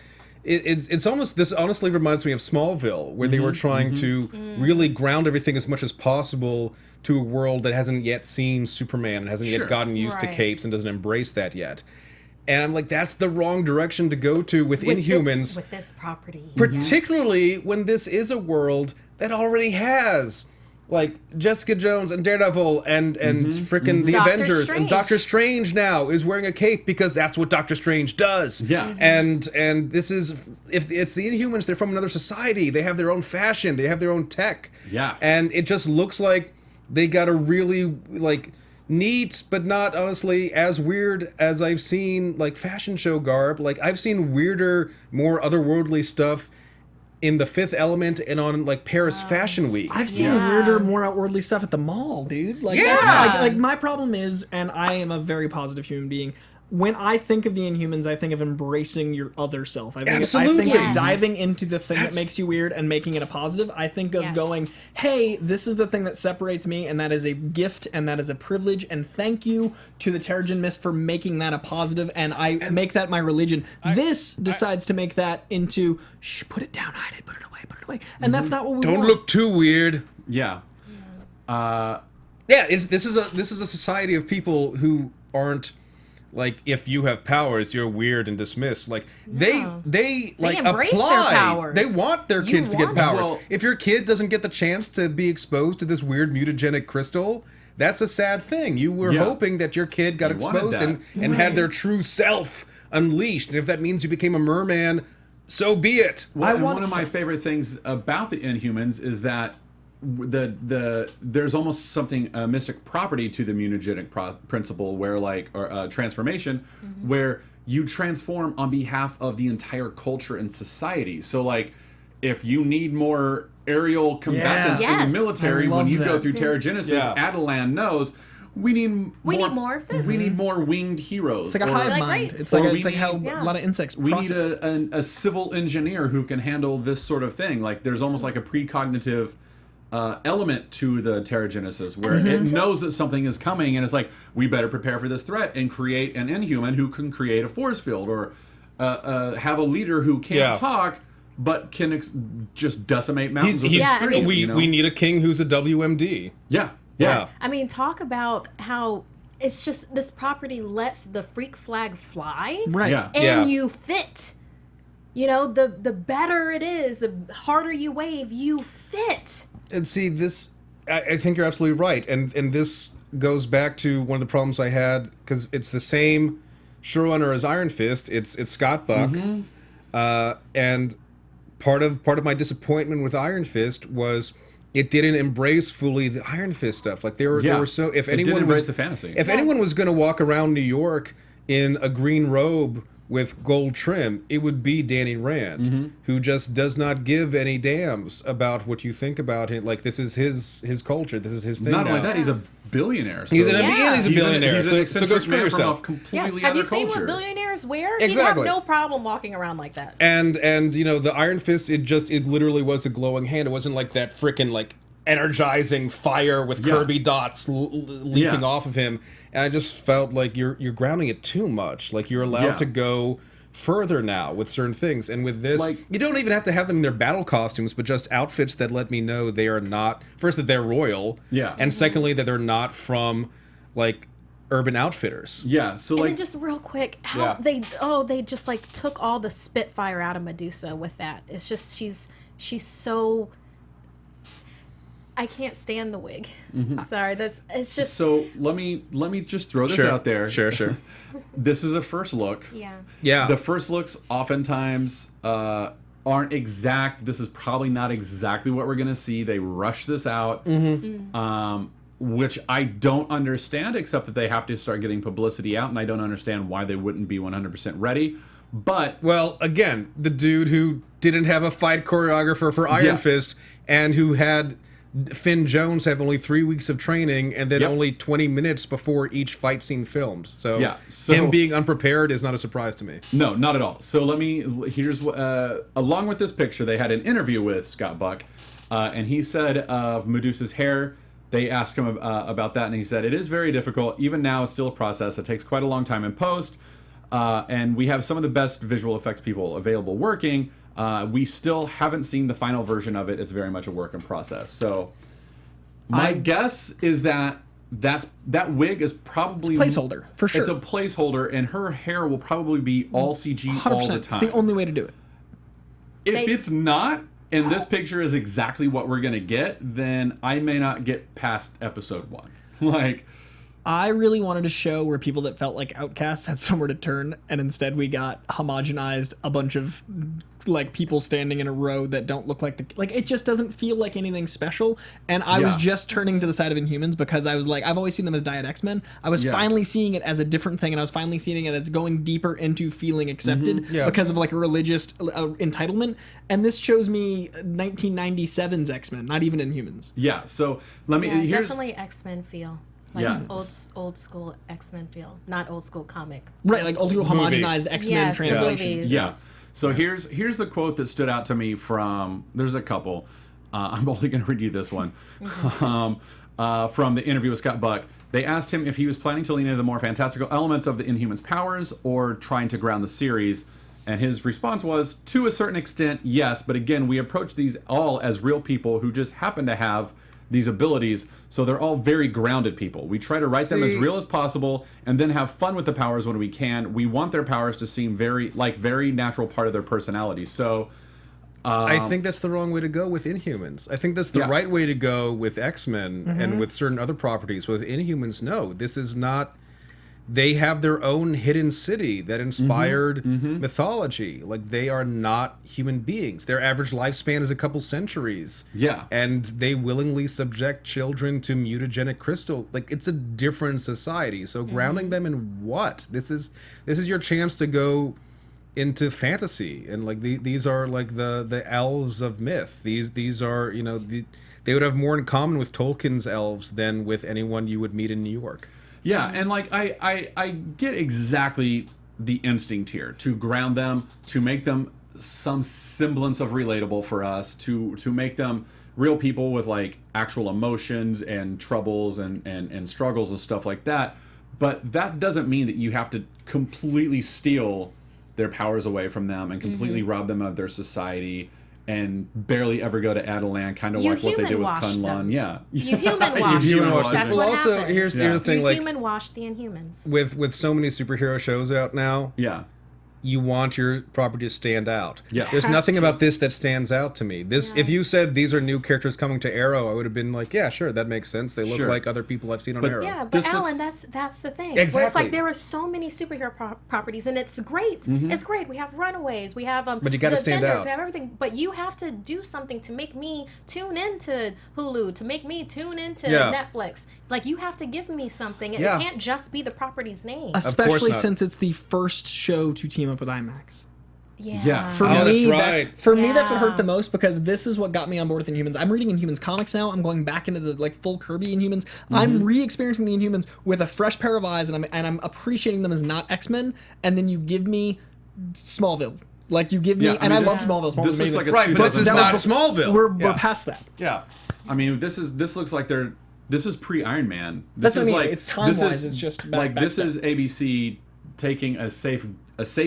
It's almost... This honestly reminds me of Smallville, where they were trying to really ground everything as much as possible to a world that hasn't yet seen Superman and hasn't yet gotten used to capes and doesn't embrace that yet. And I'm like, that's the wrong direction to go to with Inhumans. With this property. Particularly when this is a world that already has, like, Jessica Jones and Daredevil and frickin' the Doctor Avengers. Strange. And Doctor Strange now is wearing a cape because that's what Doctor Strange does. Yeah. And this is, if it's the Inhumans, they're from another society. They have their own fashion. They have their own tech. Yeah. And it just looks like they got a really, like... neat, but not honestly as weird as I've seen like fashion show garb. Like I've seen weirder, more otherworldly stuff in The Fifth Element and on like Paris Fashion Week. I've seen weirder, more outwardly stuff at the mall, dude. Like, that's, like my problem is, and I am a very positive human being, when I think of the Inhumans, I think of embracing your other self. I think of diving into the thing that makes you weird and making it a positive. I think of going, hey, this is the thing that separates me, and that is a gift, and that is a privilege, and thank you to the Terrigen Mist for making that a positive, and I make that my religion. This decides to make that into, shh, put it down, hide it, put it away. And that's not what we want. Don't look too weird. Yeah. This is a society of people who aren't... Like, if you have powers, you're weird and dismissed. Like, they like embrace apply. Their powers. They want their kids to get powers. Well, if your kid doesn't get the chance to be exposed to this weird mutagenic crystal, that's a sad thing. You were hoping that your kid got exposed and had their true self unleashed. And if that means you became a merman, so be it. Well, one of my favorite things about the Inhumans is that there's almost something a mystic property to the mutagenic principle where transformation where you transform on behalf of the entire culture and society. So like if you need more aerial combatants in the military when you go through Terrigenesis, Adelan knows we need more of this. We need more winged heroes. It's like a hive mind. It's like how a lot of insects process. We need a civil engineer who can handle this sort of thing. Like there's almost like a precognitive element to the Terrigenesis where it knows that something is coming and it's like, we better prepare for this threat and create an Inhuman who can create a force field or have a leader who can't talk but can just decimate mountains. We need a king who's a WMD. Yeah. I mean, talk about how it's just this property lets the freak flag fly. Right. Yeah. And you fit. You know, the better it is, the harder you wave, you fit. And see, this, I think you're absolutely right. And this goes back to one of the problems I had, because it's the same showrunner as Iron Fist. It's Scott Buck. And part of my disappointment with Iron Fist was it didn't embrace fully the Iron Fist stuff. Like they were so, if anyone was the fantasy. If anyone was going to walk around New York in a green robe with gold trim, it would be Danny Rand, who just does not give any damns about what you think about him. Like, this is his culture. This is his thing. Not only that, he's a billionaire. So he's a billionaire. He's so go screw yourself. Have you seen what billionaires wear? Exactly. He'd have no problem walking around like that. And you know, the Iron Fist, it literally was a glowing hand. It wasn't like that frickin' like energizing fire with Kirby dots leaping off of him. And I just felt like you're grounding it too much. Like you're allowed to go further now with certain things. And with this, like, you don't even have to have them in their battle costumes, but just outfits that let me know they are not, first, that they're royal. Yeah. And secondly, that they're not from like Urban Outfitters. Yeah. So and like, then just real quick, how they just like took all the Spitfire out of Medusa with that. It's just she's so. I can't stand the wig. Sorry, it's just. So let me just throw this out there. Sure. This is a first look. Yeah. The first looks oftentimes aren't exact. This is probably not exactly what we're gonna see. They rush this out. which I don't understand, except that they have to start getting publicity out, and I don't understand why they wouldn't be 100% ready. But well, again, the dude who didn't have a fight choreographer for Iron Fist and who had Finn Jones have only 3 weeks of training and then only 20 minutes before each fight scene filmed. So, him being unprepared is not a surprise to me. No, not at all. So here's along with this picture, they had an interview with Scott Buck, and he said of Medusa's hair, they asked him about that, and he said, "It is very difficult. Even now, it's still a process. It takes quite a long time in post, and we have some of the best visual effects people available working. We still haven't seen the final version of it. It's very much a work in process." So my guess is that that wig is probably placeholder for sure. It's a placeholder, and her hair will probably be all CG 100%. all the time. It's the only way to do it. If it's not, and this picture is exactly what we're gonna get, then I may not get past episode 1. Like, I really wanted a show where people that felt like outcasts had somewhere to turn, and instead we got homogenized a bunch of like people standing in a row that don't look like it just doesn't feel like anything special. And I was just turning to the side of Inhumans because I was like, I've always seen them as Diet X-Men. I was finally seeing it as a different thing, and I was finally seeing it as going deeper into feeling accepted because of like a religious entitlement. And this shows me 1997's X-Men, not even Inhumans. Yeah. So let me. Here's definitely X-Men feel. Like old school X-Men feel, not old school comic. Right, like old school homogenized X-Men translation. Yeah. So here's the quote that stood out to me from. There's a couple. I'm only going to read you this one. From the interview with Scott Buck. They asked him if he was planning to lean into the more fantastical elements of the Inhumans' powers or trying to ground the series. And his response was, to a certain extent, yes. But again, we approach these all as real people who just happen to have these abilities, so they're all very grounded people. We try to write them as real as possible and then have fun with the powers when we can. We want their powers to seem very natural part of their personality. So I think that's the wrong way to go with Inhumans. I think that's the right way to go with X-Men and with certain other properties. With Inhumans, no, this is not. They have their own hidden city that inspired mythology. Like, they are not human beings. Their average lifespan is a couple centuries. Yeah. And they willingly subject children to mutagenic crystal. Like, it's a different society. So grounding them in what? This is your chance to go into fantasy. And like these are like the elves of myth. These are, they would have more in common with Tolkien's elves than with anyone you would meet in New York. Yeah, and like I get exactly the instinct here to ground them, to make them some semblance of relatable for us, to make them real people with like actual emotions and troubles and struggles and stuff like that. But that doesn't mean that you have to completely steal their powers away from them and completely rob them of their society and barely ever go to Adelan, kind of like what they did with Kunlun. Yeah. You human washed. That's what happened. Here's the thing, you human washed the Inhumans. With so many superhero shows out now, you want your property to stand out. Yeah. There's nothing about this that stands out to me. If you said these are new characters coming to Arrow, I would have been like, yeah, sure, that makes sense. They look like other people I've seen on Arrow. Yeah, but Alan, that's the thing. Exactly. Where it's like there are so many superhero properties, and it's great. It's great. We have Runaways. We have but you got to stand out. We have everything. But you have to do something to make me tune into Hulu, to make me tune into Netflix. Like, you have to give me something. It can't just be the property's name. Especially since it's the first show to team up with IMAX. Yeah. For me, that's what hurt the most, because this is what got me on board with Inhumans. I'm reading Inhumans comics now. I'm going back into the like full Kirby Inhumans. I'm re-experiencing the Inhumans with a fresh pair of eyes, and I'm appreciating them as not X-Men. And then you give me Smallville. Like, you give me, and I love Smallville. Smallville's amazing. But this is not Smallville. We're past that. Yeah. I mean, this looks like this is pre-Iron Man. That's what I mean. Like, it's time-wise. It's just back this is ABC taking a safe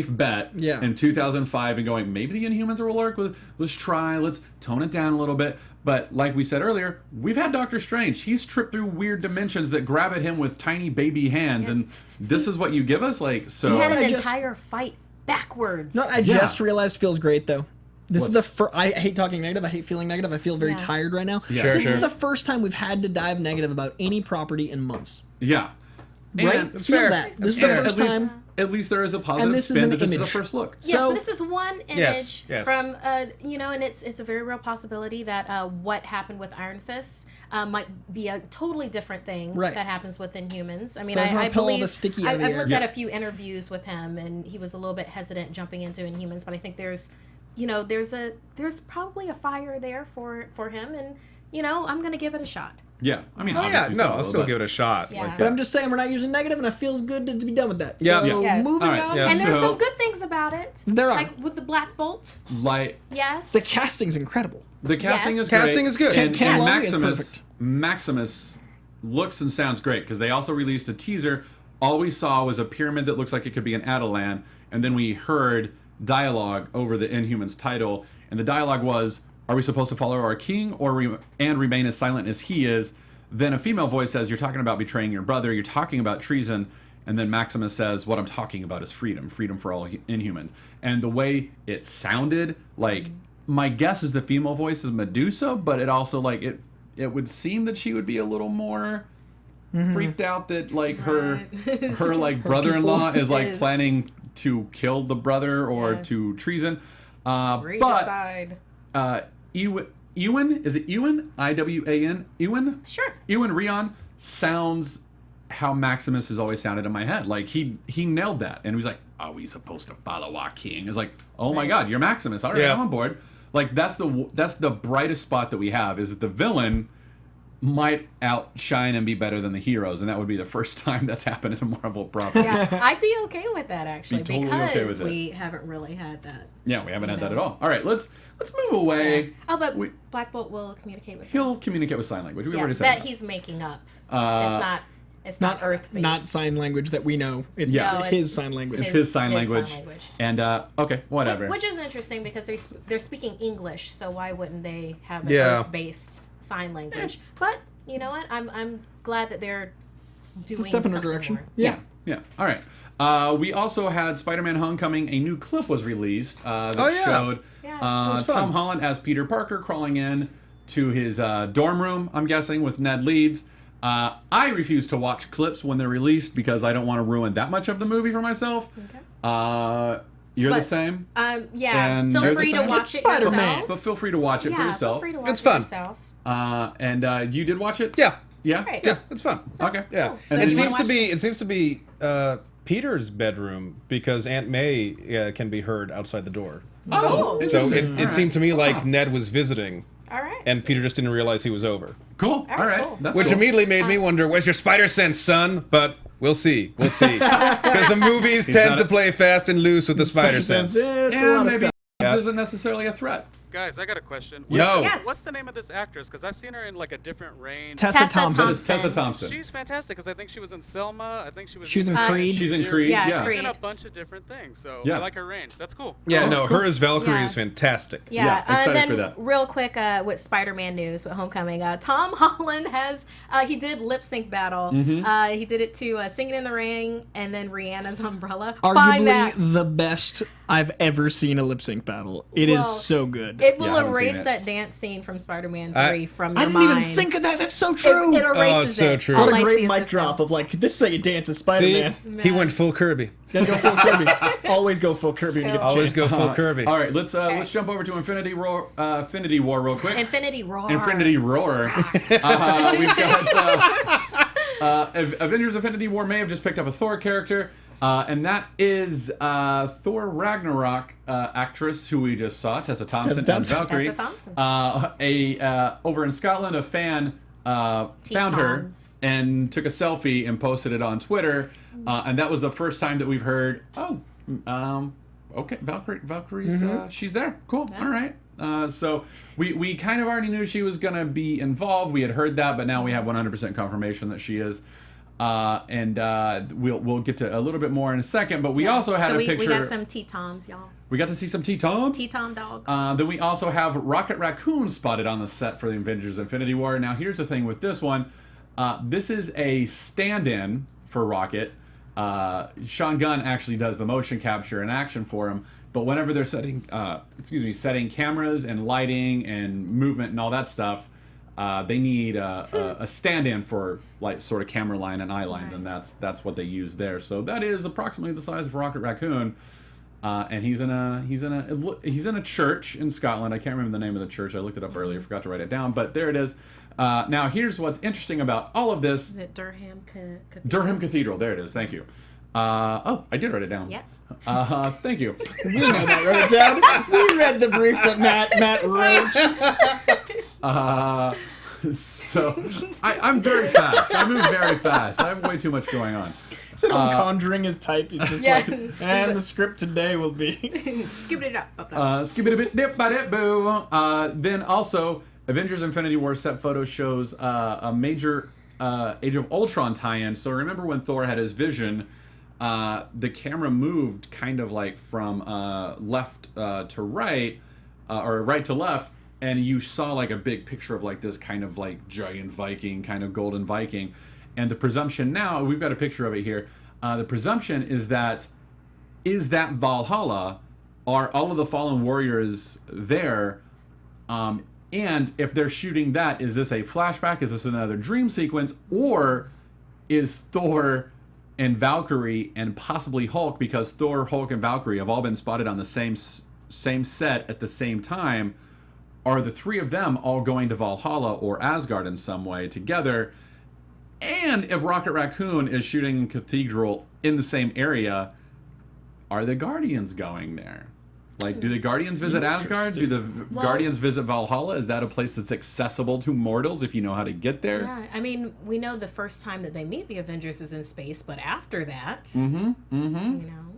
bet in 2005 and going, maybe the Inhumans will work. Let's try. Let's tone it down a little bit. But like we said earlier, we've had Doctor Strange. He's tripped through weird dimensions that grab at him with tiny baby hands, and this is what you give us. Like, so he had an entire fight backwards. No, I just realized feels great though. This is the first. I hate talking negative. I hate feeling negative. I feel very tired right now. Yeah. This is the first time we've had to dive negative about any property in months. Yeah. Right? That's Feel fair. that. This is the first time. at least there is a positive this is spin an that this is a image. first look. Yes, So- this is one image yes. from, and it's a very real possibility that what happened with Iron Fist might be a totally different thing Right. that happens with Inhumans. I mean, So I just wanna I pull all believe the sticky out of the I've air. looked at Yeah. a few interviews with him, and he was a little bit hesitant jumping into Inhumans, but I think there's probably a fire there for him, and I'm gonna give it a shot. Yeah, I mean, Oh yeah, obviously no, so, I'll still but- give it a shot. Yeah. But I'm just saying, we're not using negative, and it feels good to be done with that. Yeah. So, Yeah. Yes. moving All right. on. Yeah. And there's So- some good things about it. There are. Like with the Black Bolt. Like Yes. The casting's incredible. the casting Yes. is great. Casting is good. And, Ken and Long is Maximus, perfect. looks and sounds great because they also released a teaser. All we saw was a pyramid that looks like it could be an Adelan, and then we heard dialogue over the Inhumans title, and the dialogue was, "Are we supposed to follow our king and remain as silent as he is?" Then a female voice says, "You're talking about betraying your brother. You're talking about treason." And then Maximus says, "What I'm talking about is freedom for all Inhumans." And the way it sounded, like, my guess is the female voice is Medusa, but it also, like, it would seem that she would be a little more freaked out that, like, her like brother-in-law is like Is. planning to kill the brother or Yeah. to treason. But Decide. Ewan, is it Ewan? Iwan? Ewan? Sure. Ewan Rion sounds how Maximus has always sounded in my head. Like he nailed that, and he was like, "Are we supposed to follow our king?" It's like, "Oh my Nice. God, you're Maximus! All right, Yeah. I'm on board." Like that's the brightest spot that we have is that the villain might outshine and be better than the heroes, and that would be the first time that's happened in a Marvel property. Yeah, I'd be okay with that actually Be totally because okay with it. we haven't really had that. Yeah, we haven't had that at know. all. All right, let's move away. Oh, but We- Black Bolt will communicate with him. He'll communicate with sign language. We Yeah, already said that that. he's making up. Uh, It's not Earth based. Not sign language that we know. It's Yeah. No, his it's sign language. It's his sign language. And okay, whatever. Which is interesting because they're speaking English, so why wouldn't they have an Yeah. Earth-based sign language? But you know what? I'm glad that they're doing It's a step in a something direction. more. Yeah. Yeah. All right. We also had Spider-Man: Homecoming. A new clip was released that Oh, yeah. showed Yeah. That was fun. Tom Holland as Peter Parker crawling in to his dorm room. I'm guessing with Ned Leeds. I refuse to watch clips when they're released because I don't want to ruin that much of the movie for myself. Okay. You're the But, same. Yeah. And you're Feel the free to same? watch It's it Spider-Man. yourself. But feel free to watch it for Yeah, yourself. feel free to watch It's it fun. yourself. And you did watch it? Yeah. Yeah. Great. Yeah, it's fun. Okay. Yeah, Cool. And So it you seems wanna to watch be. It seems to be Peter's bedroom because Aunt May can be heard outside the door. Oh, Cool. So interesting. it seemed to me like Wow. Ned was visiting, All right. and Peter just didn't realize he was over. Cool. All right. cool. That's Which cool. immediately made me wonder, where's your spider sense, son? But we'll see. We'll see. Because the movies He's tend not to a- play fast and loose with the spider sense. It's a Yeah, lot of maybe stuff. this isn't necessarily a threat. Guys, I got a question. Yo. Yes. What's the name of this actress? Because I've seen her in like a different range. Tessa Thompson. This is Tessa Thompson. She's fantastic because I think she was in Selma. I think she was. She was in Creed. She's in Creed. Yeah, Yeah. She's in a Creed. bunch of different things, so Yeah. I like her range. That's cool. Yeah, Cool. no, her as Valkyrie Yeah. is fantastic. Yeah, Yeah, excited then for that. real quick with Spider-Man news with Homecoming, Tom Holland has he did lip sync battle. Mm-hmm. He did it to "Singing in the Rain" and then Rihanna's "Umbrella." Find Arguably that. the best I've ever seen a lip sync battle. It is Well, so good. It will Yeah, I haven't seen erase it. that dance scene from Spider-Man I- 3 from I your didn't mind. even think of that. That's so true. It erases Oh, it's so it. true. All What I a see great is mic this drop stuff. of like, this is how you dance as See, Spider-Man. he went full Kirby. Gotta go full Kirby. Always go full Kirby when you get the Always chance. go full Kirby. All right, let's jump over to Infinity War real quick. Infinity Roar. Infinity Roar. We've got Avengers Infinity War may have just picked up a Thor character, and that is Thor Ragnarok actress who we just saw, Tessa Thompson, Tessa Thompson. as Valkyrie. Tessa Thompson. Over in Scotland, a fan found her Toms. and took a selfie and posted it on Twitter, and that was the first time that we've heard, okay, Valkyrie's she's there. Cool. All right. So we kind of already knew she was going to be involved. We had heard that, but now we have 100% confirmation that she is. And we'll get to a little bit more in a second. But we also had So a we picture. got some T-Toms, y'all. We got to see some T-Toms. T-Tom dog. Then we also have Rocket Raccoon spotted on the set for the Avengers Infinity War. Now here's the thing with this one. This is a stand-in for Rocket. Sean Gunn actually does the motion capture and action for him. But whenever they're setting cameras and lighting and movement and all that stuff, they need a stand-in for like sort of camera line and eye lines, and that's what they use there. So that is approximately the size of Rocket Raccoon, and he's in a church in Scotland. I can't remember the name of the church. I looked it up earlier, forgot to write it down, but there it is. Now here's what's interesting about all of this. Is it Durham Cathedral? Durham Cathedral. There it is. Thank you. I did write it down. Yep. Thank you. We know Matt wrote it down. We read the brief that Matt wrote. So I'm very fast. I move very fast. I have way too much going on. Instead of conjuring his type, he's just like, and the script today will be. Skip-a-dip-boo. Then also, Avengers Infinity War set photo shows a major Age of Ultron tie-in. So remember when Thor had his vision, the camera moved kind of like from left to right, or right to left, and you saw like a big picture of like this kind of like giant Viking, kind of golden Viking. And the presumption now, we've got a picture of it here, the presumption is that Valhalla? Are all of the fallen warriors there? And if they're shooting that, is this a flashback? Is this another dream sequence? Or is Thor and Valkyrie and possibly Hulk, because Thor, Hulk, and Valkyrie have all been spotted on the same set at the same time, are the three of them all going to Valhalla or Asgard in some way together? And if Rocket Raccoon is shooting Cathedral in the same area, are the Guardians going there? Like, do the Guardians visit Asgard? Do the Guardians visit Valhalla? Is that a place that's accessible to mortals if you know how to get there? Yeah, I mean, we know the first time that they meet the Avengers is in space, but after that, You know.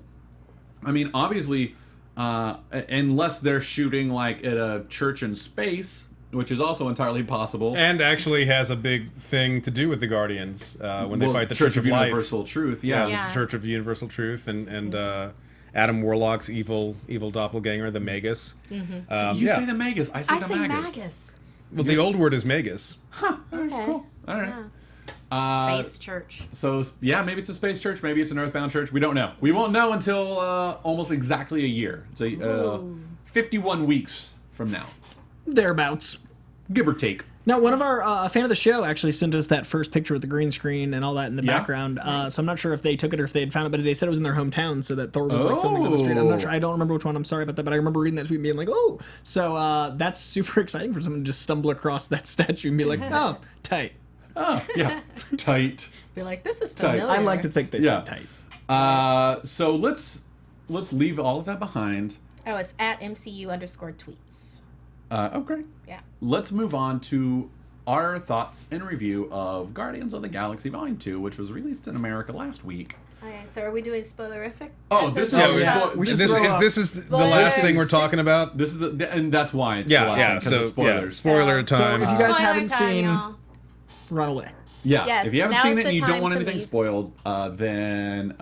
I mean, obviously, unless they're shooting, like, at a church in space, which is also entirely possible. And actually has a big thing to do with the Guardians when they fight the Church of Life. Universal Truth, yeah. The Church of Universal Truth, and Adam Warlock's evil doppelganger, the Magus. So you say the Magus, I say the Magus. Well, the old word is Magus. Okay. Cool. All right. Space church. So, yeah, maybe it's a space church, maybe it's an earthbound church. We don't know. We won't know until almost exactly a year. So, 51 weeks from now. Thereabouts. Give or take. Now, one of our a fan of the show actually sent us that first picture with the green screen and all that in the background. So I'm not sure if they took it or if they had found it, but they said it was in their hometown, so that Thor was like filming on the street. I'm not sure. I don't remember which one. I'm sorry about that, but I remember reading that tweet and being like, "Oh!" So that's super exciting for someone to just stumble across that statue and be like, "Oh, tight." Oh, yeah, tight. Be like, this is familiar. I like to think they said tight. So let's leave all of that behind. Oh, it's at MCU_tweets. Oh, great. Yeah. Let's move on to our thoughts and review of Guardians of the Galaxy Volume 2, which was released in America last week. Okay, so are we doing spoilerific? Oh, this is the last thing we're talking about. This is and that's why it's the last thing, spoilers. Spoiler time. So if you guys haven't seen, run away. Yeah, yes, if you haven't seen it and you don't want to anything leave. spoiled, then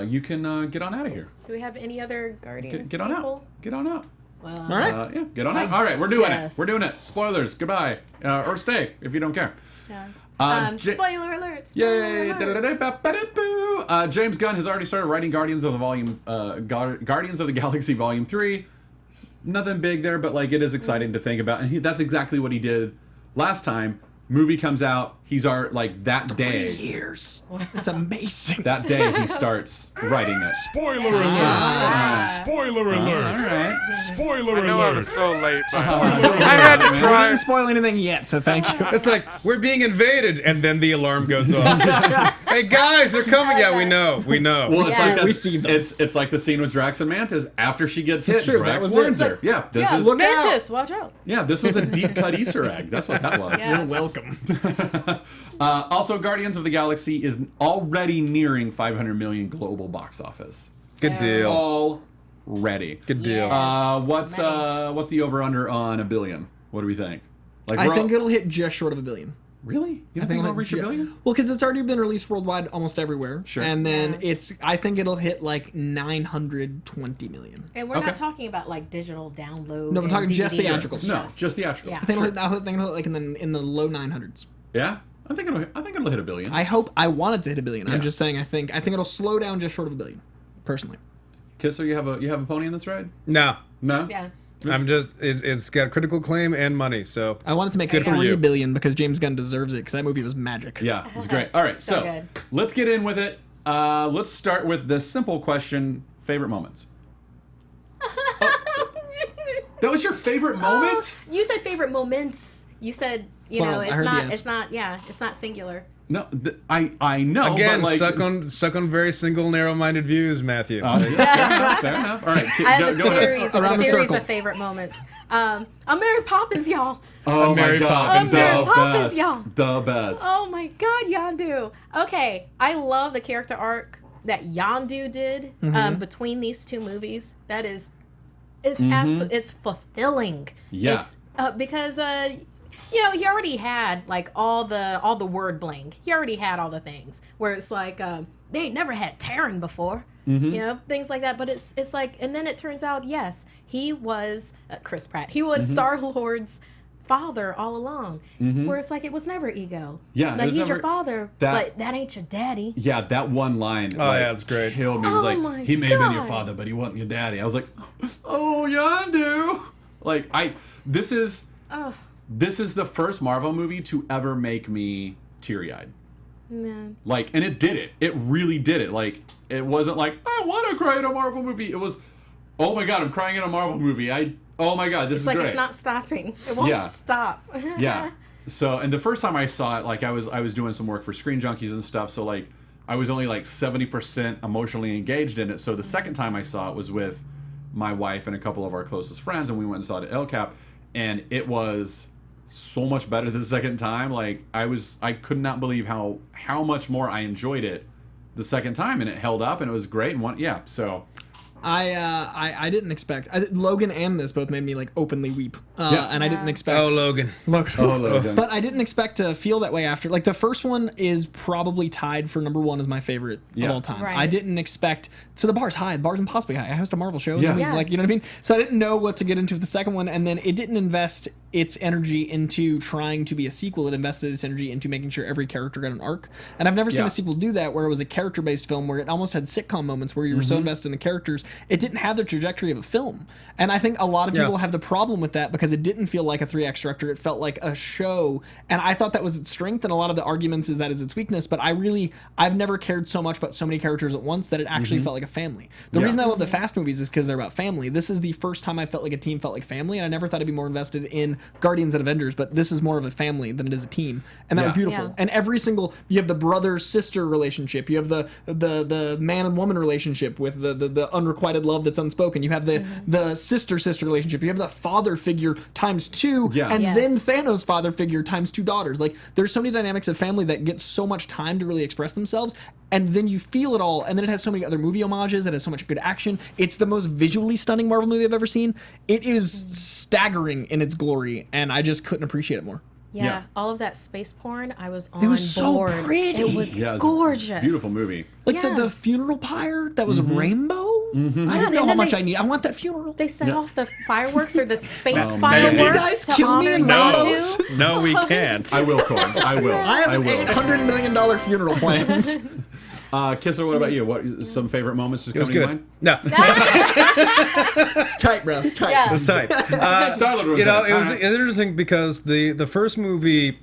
you can get on out of here. Do we have any other Guardians Get on people? out. Get on out. Well, All right. Yeah, get on out. All right, we're doing Yes. it. We're doing it. Spoilers. Goodbye. Or stay if you don't care. Yeah. Spoiler alert. Yay! Spoiler James Gunn has already started writing Guardians of the Galaxy Volume 3. Nothing big there, but like it is exciting to think about, and that's exactly what he did last time. Movie comes out, he's that day. 3 years. It's amazing. That day he starts writing it. Spoiler alert! Spoiler alert! All right. Spoiler I know I alert! was so late, but Spoiler I had to We try. didn't spoil anything yet, so thank you. It's like, we're being invaded, and then the alarm goes off. Hey guys, they're coming. Yeah, we know. Well, it's Yeah. like We see them. It's like the scene with Drax and Mantis after she gets hit. true, that Drax was warns it. her. Yeah, this Yeah, is look Mantis, watch out. this was a deep cut Easter egg. That's what that was. Yeah. You're welcome. Also, Guardians of the Galaxy is already nearing 500 million global box office. Good deal. Already. Good deal. What's the over under on $1 billion? What do we think? Like I think it'll hit just short of $1 billion. Really? You don't think it'll reach $1 billion? Well, because it's already been released worldwide almost everywhere. Sure. And then I think it'll hit like 920 million. And we're not talking about like digital download. No, we're talking just DVD. theatrical. No, just theatrical. Yeah. I think it'll hit like in the low 900s. Yeah? I think it'll hit $1 billion. I want it to hit $1 billion. Yeah. I'm just saying I think it'll slow down just short of $1 billion, personally. Kisser, you have a pony in this ride? No. No? Yeah. It's got critical acclaim and money, so I wanted to make Good for $3 you. billion because James Gunn deserves it because that movie was magic. Yeah, it was great. All right, So so good. let's get in with it. Let's start with the simple question: favorite moments. That was your favorite moment? You said favorite moments. You said, Well, I heard the yes. it's not singular. No, I know. again, but like, stuck on very single, narrow-minded views, Matthew. fair enough. Fair enough. All right, I have go ahead. Around the circle. of favorite moments. I'm Mary Poppins, y'all. Oh my Mary God, Poppins, the Mary Poppins, best, y'all. the best. Oh my God, Yondu. Okay, I love the character arc that Yondu did between these two movies. That is, it's fulfilling. Yeah. It's because he already had like all the word bling. He already had all the things where it's like they ain't never had Terran before. Things like that. But it's like, and then it turns out, yes, he was Chris Pratt. He was Star-Lord's father all along. Where it's like it was never ego. Yeah, it like was he's never- your father, but that ain't your daddy. Yeah, that one line. Oh, yeah, it's great. Killed me. It was Oh like, my he may have been your God. father, but he wasn't your daddy. I was like, oh, Yondu. Like, this is the first Marvel movie to ever make me teary-eyed. Man. Like, and it did it. It really did it. Like, it wasn't like, I want to cry in a Marvel movie. It was, oh my God, I'm crying in a Marvel movie. Oh my God, this It's is like great. it's not stopping. It won't Yeah. stop. Yeah. So, and the first time I saw it, like I was doing some work for Screen Junkies and stuff. So like I was only like 70% emotionally engaged in it. So the second time I saw it was with my wife and a couple of our closest friends, and we went and saw it at El Cap, and it was so much better the second time. Like I could not believe how much more I enjoyed it the second time, and it held up, and it was great. And so. I didn't expect Logan and this both made me like openly weep, and I didn't expect. Oh, Logan. Logan. But I didn't expect to feel that way after. Like the first one is probably tied for number one as my favorite of all time. Right. I didn't expect. So the bar's high. The bar's impossibly high. I host a Marvel show. Yeah. I mean, Yeah. like, you know what I mean. So I didn't know what to get into with the second one, and then it didn't invest its energy into trying to be a sequel. It invested its energy into making sure every character got an arc. And I've never seen Yeah. a sequel do that, where it was a character-based film where it almost had sitcom moments where you were so invested in the characters, it didn't have the trajectory of a film. And I think a lot of people have the problem with that because it didn't feel like a 3-act structure. It felt like a show. And I thought that was its strength, and a lot of the arguments is that is its weakness. But I've never cared so much about so many characters at once that it actually felt like a family. The reason I love the Fast movies is because they're about family. This is the first time I felt like a team felt like family, and I never thought I'd be more invested in Guardians and Avengers, but this is more of a family than it is a team. And that was beautiful. Yeah. And every single, you have the brother-sister relationship, you have the man and woman relationship with the unrequited love that's unspoken, you have the sister-sister relationship, you have the father figure times 2, and Yes. then Thanos' father figure times 2 daughters. Like, there's so many dynamics of family that get so much time to really express themselves, and then you feel it all, and then it has so many other movie homages, it has so much good action. It's the most visually stunning Marvel movie I've ever seen. It is staggering in its glory, and I just couldn't appreciate it more. Yeah, all of that space porn, I was on It was so board. pretty. It was Yeah, it was a gorgeous. beautiful movie. Like Yeah. the funeral pyre that was a rainbow. I Yeah, don't know and how then much they I need. I want that funeral. They set off the fireworks or the space man. fireworks You guys to kill me honor in No, rainbows? no, we can't. I will, Corn. I will. I have an will. $800 million funeral planned. Kissler, what about you? What is some favorite moments just It was coming to good. mind? No, It's tight, bro. It's tight. Yeah. it was tight. Star-Lord was You know, in it was Alright. interesting because the first movie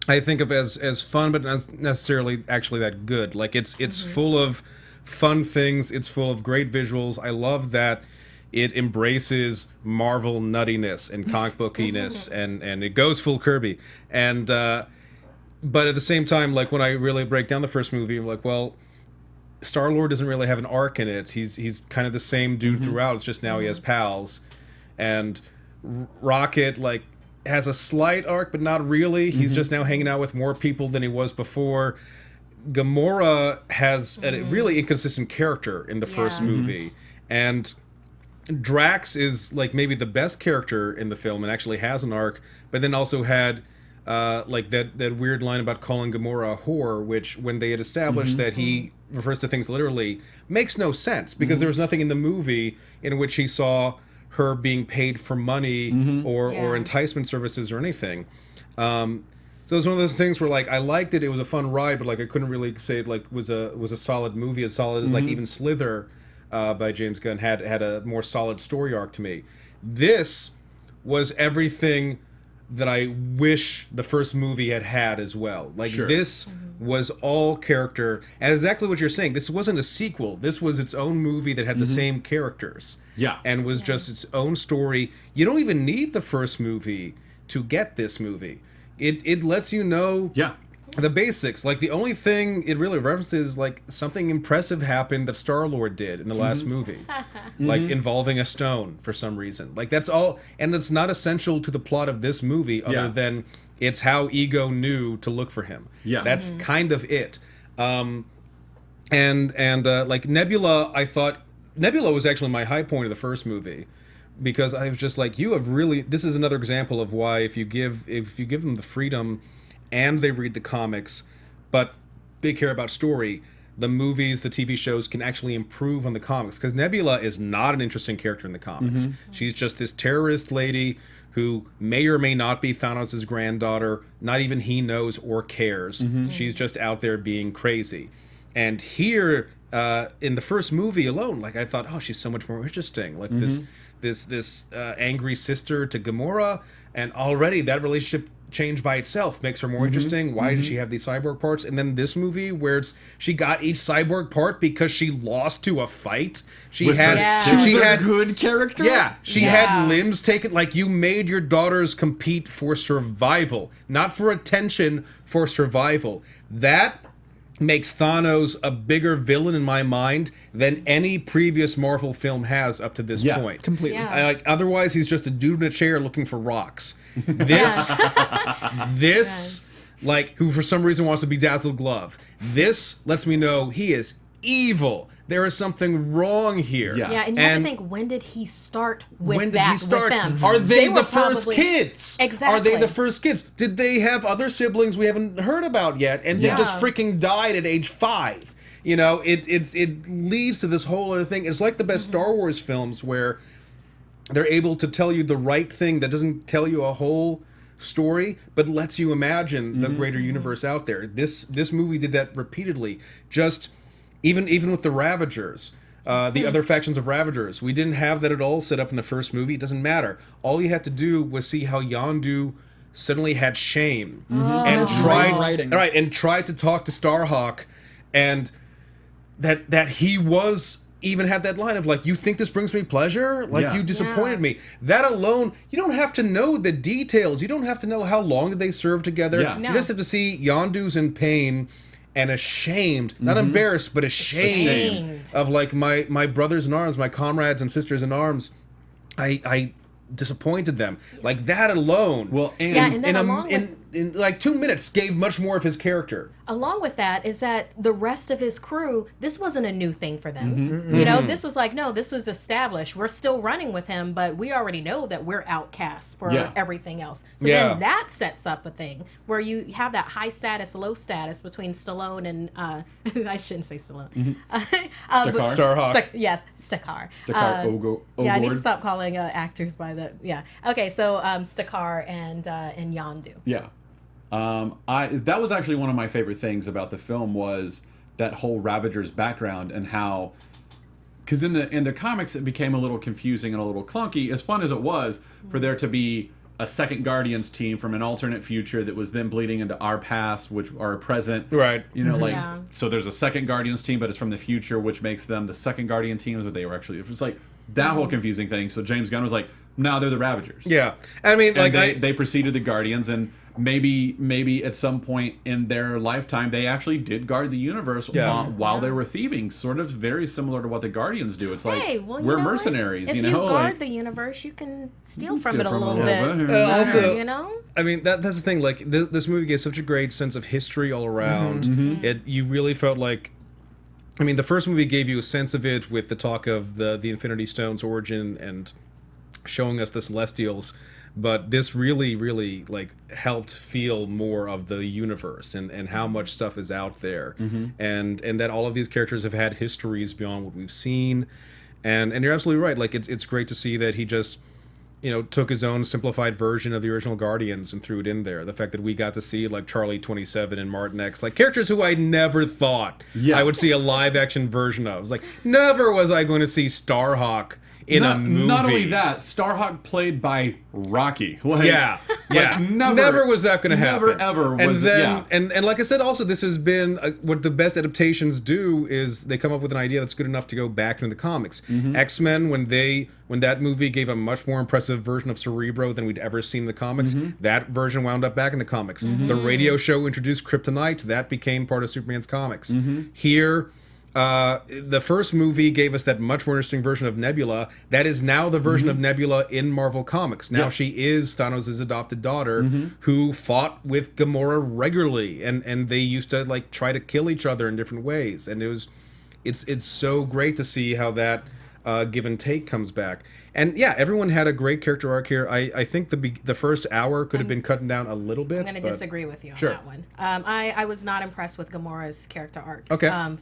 I think of as fun, but not necessarily actually that good. Like it's full of fun things. It's full of great visuals. I love that it embraces Marvel nuttiness and comic bookiness, and it goes full Kirby. And but at the same time, like when I really break down the first movie, I'm like, well, Star-Lord doesn't really have an arc in it. He's kind of the same dude throughout. It's just now he has pals, and Rocket like has a slight arc, but not really. He's just now hanging out with more people than he was before. Gamora has a really inconsistent character in the first movie, and Drax is like maybe the best character in the film and actually has an arc, but then also had like that weird line about calling Gamora a whore, which when they had established that he refers to things literally, makes no sense because there was nothing in the movie in which he saw her being paid for money or enticement services or anything. So it was one of those things where like I liked it. It was a fun ride, but like I couldn't really say it like was a solid movie, as solid as like even Slither by James Gunn had a more solid story arc to me. This was everything that I wish the first movie had as well. Like, this was all character, and exactly what you're saying. This wasn't a sequel. This was its own movie that had the same characters. Yeah. And was just its own story. You don't even need the first movie to get this movie. It lets you know the basics. Like, the only thing it really references, like, something impressive happened that Star-Lord did in the last movie. Like, involving a stone for some reason. Like, that's all. And that's not essential to the plot of this movie other than it's how Ego knew to look for him. Yeah. That's kind of it. Like, Nebula, I thought... Nebula was actually my high point of the first movie. Because I was just like, you have really... This is another example of why if you give them the freedom... and they read the comics, but they care about story, the movies, the TV shows can actually improve on the comics. Because Nebula is not an interesting character in the comics. She's just this terrorist lady who may or may not be Thanos' granddaughter. Not even he knows or cares. She's just out there being crazy. And here, in the first movie alone, like, I thought, oh, she's so much more interesting. Like, this angry sister to Gamora, and already that relationship change by itself makes her more interesting. Why did she have these cyborg parts? And then this movie where she got each cyborg part because she lost to a fight. She had good character. Yeah, she had limbs taken. Like, you made your daughters compete for survival, not for attention, for survival. That makes Thanos a bigger villain in my mind than any previous Marvel film has up to this point. Completely. Like, otherwise, he's just a dude in a chair looking for rocks. This, like, who for some reason wants to be Dazzled Glove. This lets me know he is evil. There is something wrong here. Yeah, and you have to think, when did he start with with them? Are they the first kids? Exactly. Are they the first kids? Did they have other siblings we haven't heard about yet, and they just freaking died at age 5? You know, it leads to this whole other thing. It's like the best Star Wars films where they're able to tell you the right thing that doesn't tell you a whole story, but lets you imagine the greater universe out there. This movie did that repeatedly. Just even with the Ravagers, the other factions of Ravagers, we didn't have that at all set up in the first movie. It doesn't matter. All you had to do was see how Yondu suddenly had shame and tried to talk to Starhawk, and that he was even had that line of, like, you think this brings me pleasure? Like, you disappointed me. That alone, you don't have to know the details. You don't have to know how long did they serve together. You just have to see Yondu's in pain and ashamed, not embarrassed, but ashamed of, like, my brothers in arms, my comrades and sisters in arms. I disappointed them. Like, that alone. Well, in like 2 minutes gave much more of his character. Along with that is that the rest of his crew, this wasn't a new thing for them. You know, this was like, no, this was established. We're still running with him, but we already know that we're outcasts for everything else. So then that sets up a thing where you have that high status, low status between Stallone and, I shouldn't say Stallone. Starhawk. Yes, Stakar. Stakar Yeah, I need to stop calling actors by the, Okay, so Stakar and Yondu. Yeah. That was actually one of my favorite things about the film, was that whole Ravager's background and how, because in the comics it became a little confusing and a little clunky. As fun as it was for there to be a second Guardians team from an alternate future that was then bleeding into our past, which our present, right? You know, so there's a second Guardians team, but it's from the future, which makes them the second Guardian teams, but they were actually, it was like that whole confusing thing. So James Gunn was like, "No, they're the Ravagers." Yeah, I mean, and like they preceded the Guardians, and maybe at some point in their lifetime they actually did guard the universe while they were thieving, sort of very similar to what the Guardians do. It's like, we're mercenaries. If you you know, guard like, the universe, you can steal from it a little bit. Also, you know, I mean, that's the thing. Like, this movie gets such a great sense of history all around. You really felt like, I mean, the first movie gave you a sense of it with the talk of the Infinity Stone's origin and showing us the Celestials. But this really, really, like, helped feel more of the universe and how much stuff is out there. And that all of these characters have had histories beyond what we've seen. And you're absolutely right. Like, it's great to see that he just, took his own simplified version of the original Guardians and threw it in there. The fact that we got to see like Charlie 27 and Martin X, like characters who I never thought I would see a live action version of. It's like never was I going to see Starhawk in a movie. Not only that, Starhawk played by Rocky. Never was that going to happen. Never ever and was. Then, and like I said, also this has been what the best adaptations do is they come up with an idea that's good enough to go back into the comics. X-Men, when that movie gave a much more impressive version of Cerebro than we'd ever seen in the comics, that version wound up back in the comics. The radio show introduced Kryptonite, that became part of Superman's comics. Here, the first movie gave us that much more interesting version of Nebula. That is now the version of Nebula in Marvel Comics. Now she is Thanos' adopted daughter who fought with Gamora regularly, and they used to like try to kill each other in different ways. And it's so great to see how that give and take comes back. And yeah, everyone had a great character arc here. I think the first hour could have been cut down a little bit. I'm going to disagree with you on Sure. that one. I was not impressed with Gamora's character arc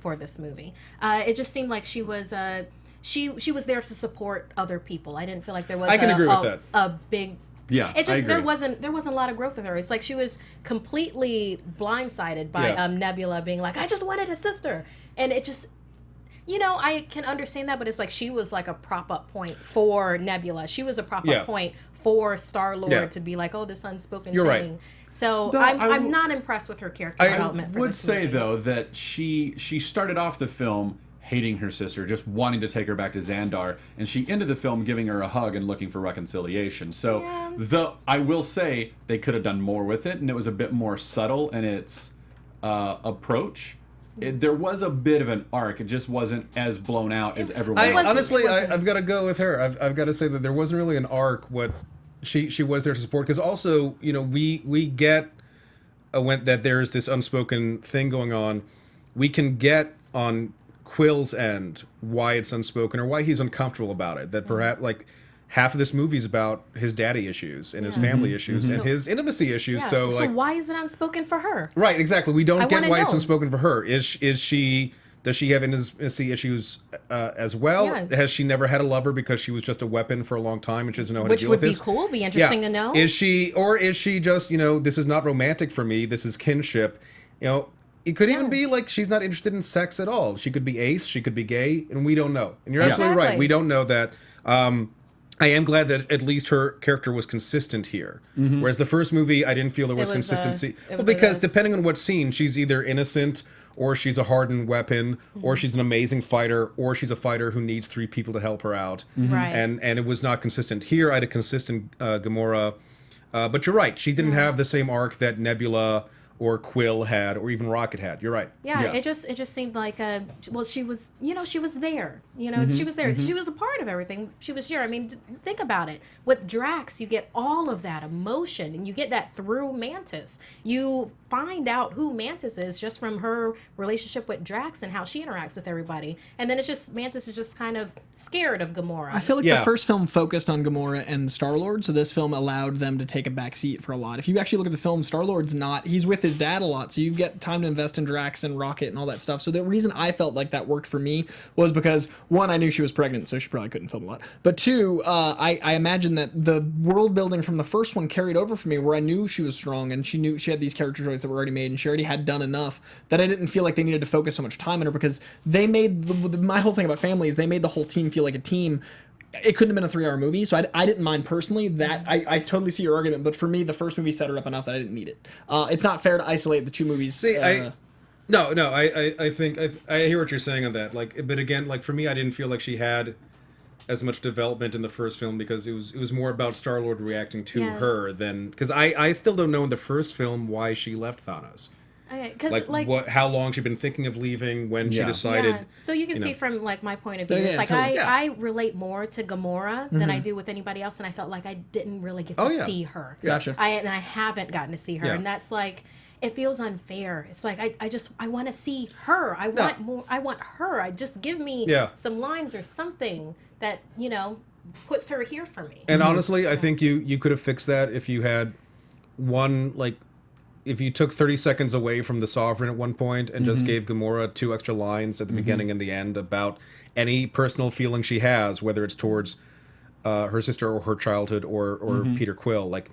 for this movie. It just seemed like she was she was there to support other people. I didn't feel like there was a big. Yeah, it just I agree. there wasn't a lot of growth with her. It's like she was completely blindsided by Nebula being like, I just wanted a sister, and it just. I can understand that, but it's like she was like a prop-up point for Nebula. She was a prop-up point for Star-Lord to be like, oh, this unspoken You're thing. right. So I'm not impressed with her character development. I would say, though, that she started off the film hating her sister, just wanting to take her back to Xandar, and she ended the film giving her a hug and looking for reconciliation. So I will say they could have done more with it, and it was a bit more subtle in its approach. There was a bit of an arc. It just wasn't as blown out as everyone else. Honestly, I've got to go with her. I've got to say that there wasn't really an arc. What she was there to support, because also we get that there's this unspoken thing going on. We can get on Quill's end why it's unspoken or why he's uncomfortable about it. That perhaps like half of this movie is about his daddy issues and his family issues and his intimacy issues. Yeah. So why is it unspoken for her? Right, exactly. We don't get why it's know. unspoken for her. Does she have intimacy issues as well? Yeah. Has she never had a lover because she was just a weapon for a long time and she doesn't know how to deal with this? Which would be cool, be interesting to know. Is she just, this is not romantic for me, this is kinship. It could even be like she's not interested in sex at all. She could be ace, she could be gay, and we don't know. And you're absolutely right. We don't know that. I am glad that at least her character was consistent here. Whereas the first movie, I didn't feel there was consistency. Because depending on what scene, she's either innocent, or she's a hardened weapon, or she's an amazing fighter, or she's a fighter who needs 3 people to help her out. Right. And it was not consistent. Here, I had a consistent Gamora. But you're right. She didn't have the same arc that Nebula or Quill had, or even Rocket had. You're right. Yeah. It just seemed like she was she was there. She was there. She was a part of everything. She was here. I mean, think about it. With Drax, you get all of that emotion, and you get that through Mantis. You find out who Mantis is just from her relationship with Drax and how she interacts with everybody. And then it's just Mantis is just kind of scared of Gamora. I feel like the first film focused on Gamora and Star-Lord, so this film allowed them to take a back seat for a lot. If you actually look at the film, Star-Lord's he's with his dad a lot, so you get time to invest in Drax and Rocket and all that stuff. So the reason I felt like that worked for me was because, one, I knew she was pregnant, so she probably couldn't film a lot. But two, I imagine that the world building from the first one carried over for me, where I knew she was strong and she knew she had these character choices that were already made, and she already had done enough that I didn't feel like they needed to focus so much time on her, because they made my whole thing about family is they made the whole team feel like a team. It couldn't have been a 3-hour movie, so I didn't mind personally that. I totally see your argument, but for me, the first movie set her up enough that I didn't need it. It's not fair to isolate the 2 movies. See, I think I hear what you're saying on that. Like, but again, like for me, I didn't feel like she had as much development in the first film, because it was more about Star-Lord reacting to her than, because I still don't know in the first film why she left Thanos. Okay, because how long she'd been thinking of leaving, when she decided. Yeah. So you can see from my point of view, it's like totally. I relate more to Gamora than I do with anybody else, and I felt like I didn't really get to see her. Gotcha. I haven't gotten to see her, and that's like, it feels unfair. It's like I want to see her. I want more. I want her. Just give me some lines or something that puts her here for me. And honestly, I think you could have fixed that if you had one, like, if you took 30 seconds away from the Sovereign at one point and just gave Gamora 2 extra lines at the beginning and the end about any personal feeling she has, whether it's towards her sister or her childhood or Peter Quill. Like,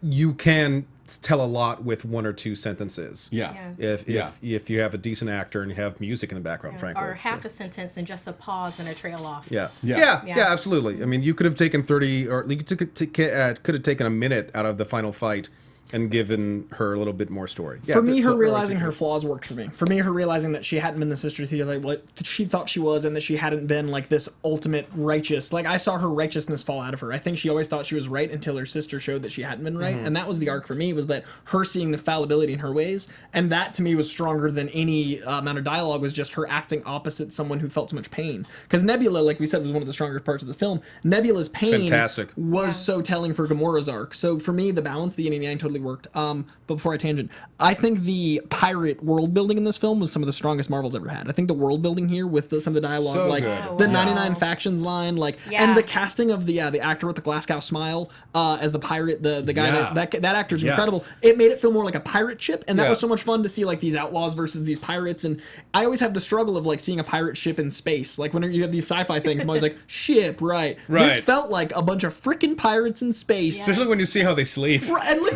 you can tell a lot with one or two sentences. Yeah. If you have a decent actor and you have music in the background, frankly. Or half a sentence and just a pause and a trail off. Yeah, Yeah. absolutely. I mean, you could have taken 30, or you could have taken a minute out of the final fight and given her a little bit more story. For me, her realizing her flaws worked for me. For me, her realizing that she hadn't been the sister to like what she thought she was, and that she hadn't been like this ultimate righteous. Like, I saw her righteousness fall out of her. I think she always thought she was right until her sister showed that she hadn't been right, and that was the arc for me. Was that her seeing the fallibility in her ways, and that to me was stronger than any amount of dialogue. Was just her acting opposite someone who felt so much pain. Because Nebula, like we said, was one of the strongest parts of the film. Nebula's pain was so telling for Gamora's arc. So for me, the balance, the yin and yang, totally worked. But before I tangent, I think the pirate world building in this film was some of the strongest Marvel's ever had. I think the world building here with some of the dialogue, So like good. the 99 factions line, like and the casting of the actor with the Glasgow smile as the pirate, the guy that actor's incredible. It made it feel more like a pirate ship, and that was so much fun to see, like these outlaws versus these pirates. And I always have the struggle of like seeing a pirate ship in space. Like whenever you have these sci-fi things, I'm always like, ship, right? This felt like a bunch of freaking pirates in space. Especially when you see how they sleep. And like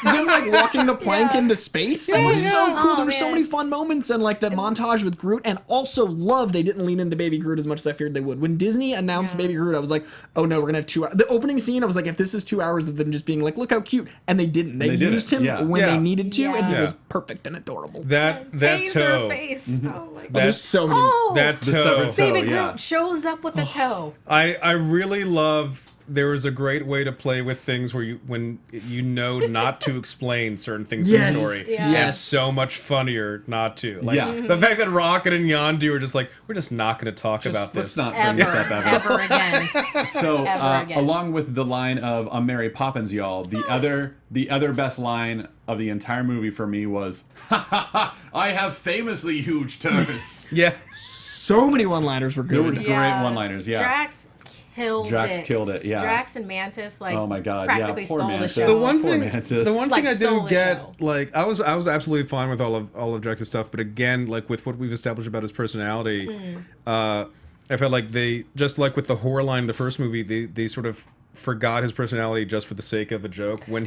them like walking the plank into space. That was so cool. There were so many fun moments, and like the montage with Groot, and also love they didn't lean into Baby Groot as much as I feared they would. When Disney announced Baby Groot, I was like, oh no, we're gonna have 2 hours. The opening scene, I was like, if this is 2 hours of them just being like, look how cute, and they didn't. They used him when they needed to, and he was perfect and adorable. That toe. Face. Oh my God. There's so many. That toe. Baby Groot shows up with a toe. I really love. There was a great way to play with things where when you know not to explain certain things in the story. It's so much funnier not to. Like the fact that Rocket and Yondu are just like, we're just not going to talk about this. Let's not bring this up ever again. So along with the line of "I'm Mary Poppins, y'all," the other best line of the entire movie for me was, "Ha ha ha! I have famously huge turds." So many one-liners were good. There were great one-liners. Drax killed it. Yeah. Drax and Mantis, like, oh my God, practically poor stole Mantis. the show. The one thing Like, I stole didn't the get, show. like, I was absolutely fine with all of Drax's stuff, but again, like with what we've established about his personality, I felt like they, just like with the horror line in the first movie, they sort of forgot his personality just for the sake of a joke. When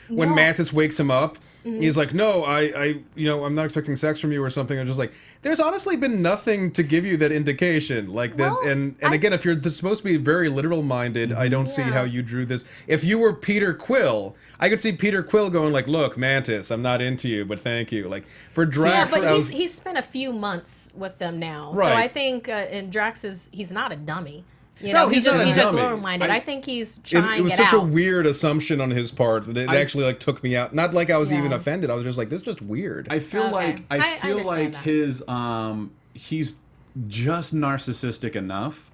Mantis wakes him up, he's like, no, I'm not expecting sex from you or something. I'm just like, there's honestly been nothing to give you that indication. Like that, and again, if you're supposed to be very literal minded, I don't see how you drew this. If you were Peter Quill, I could see Peter Quill going like, look, Mantis, I'm not into you, but thank you. Like for Drax, but he's spent a few months with them now, so I think and Drax he's not a dummy. You know, he's just lower-minded. I think he's trying it out. It was such a weird assumption on his part that it actually like took me out. Not like I was even offended. I was just like, this is just weird. I feel like his he's just narcissistic enough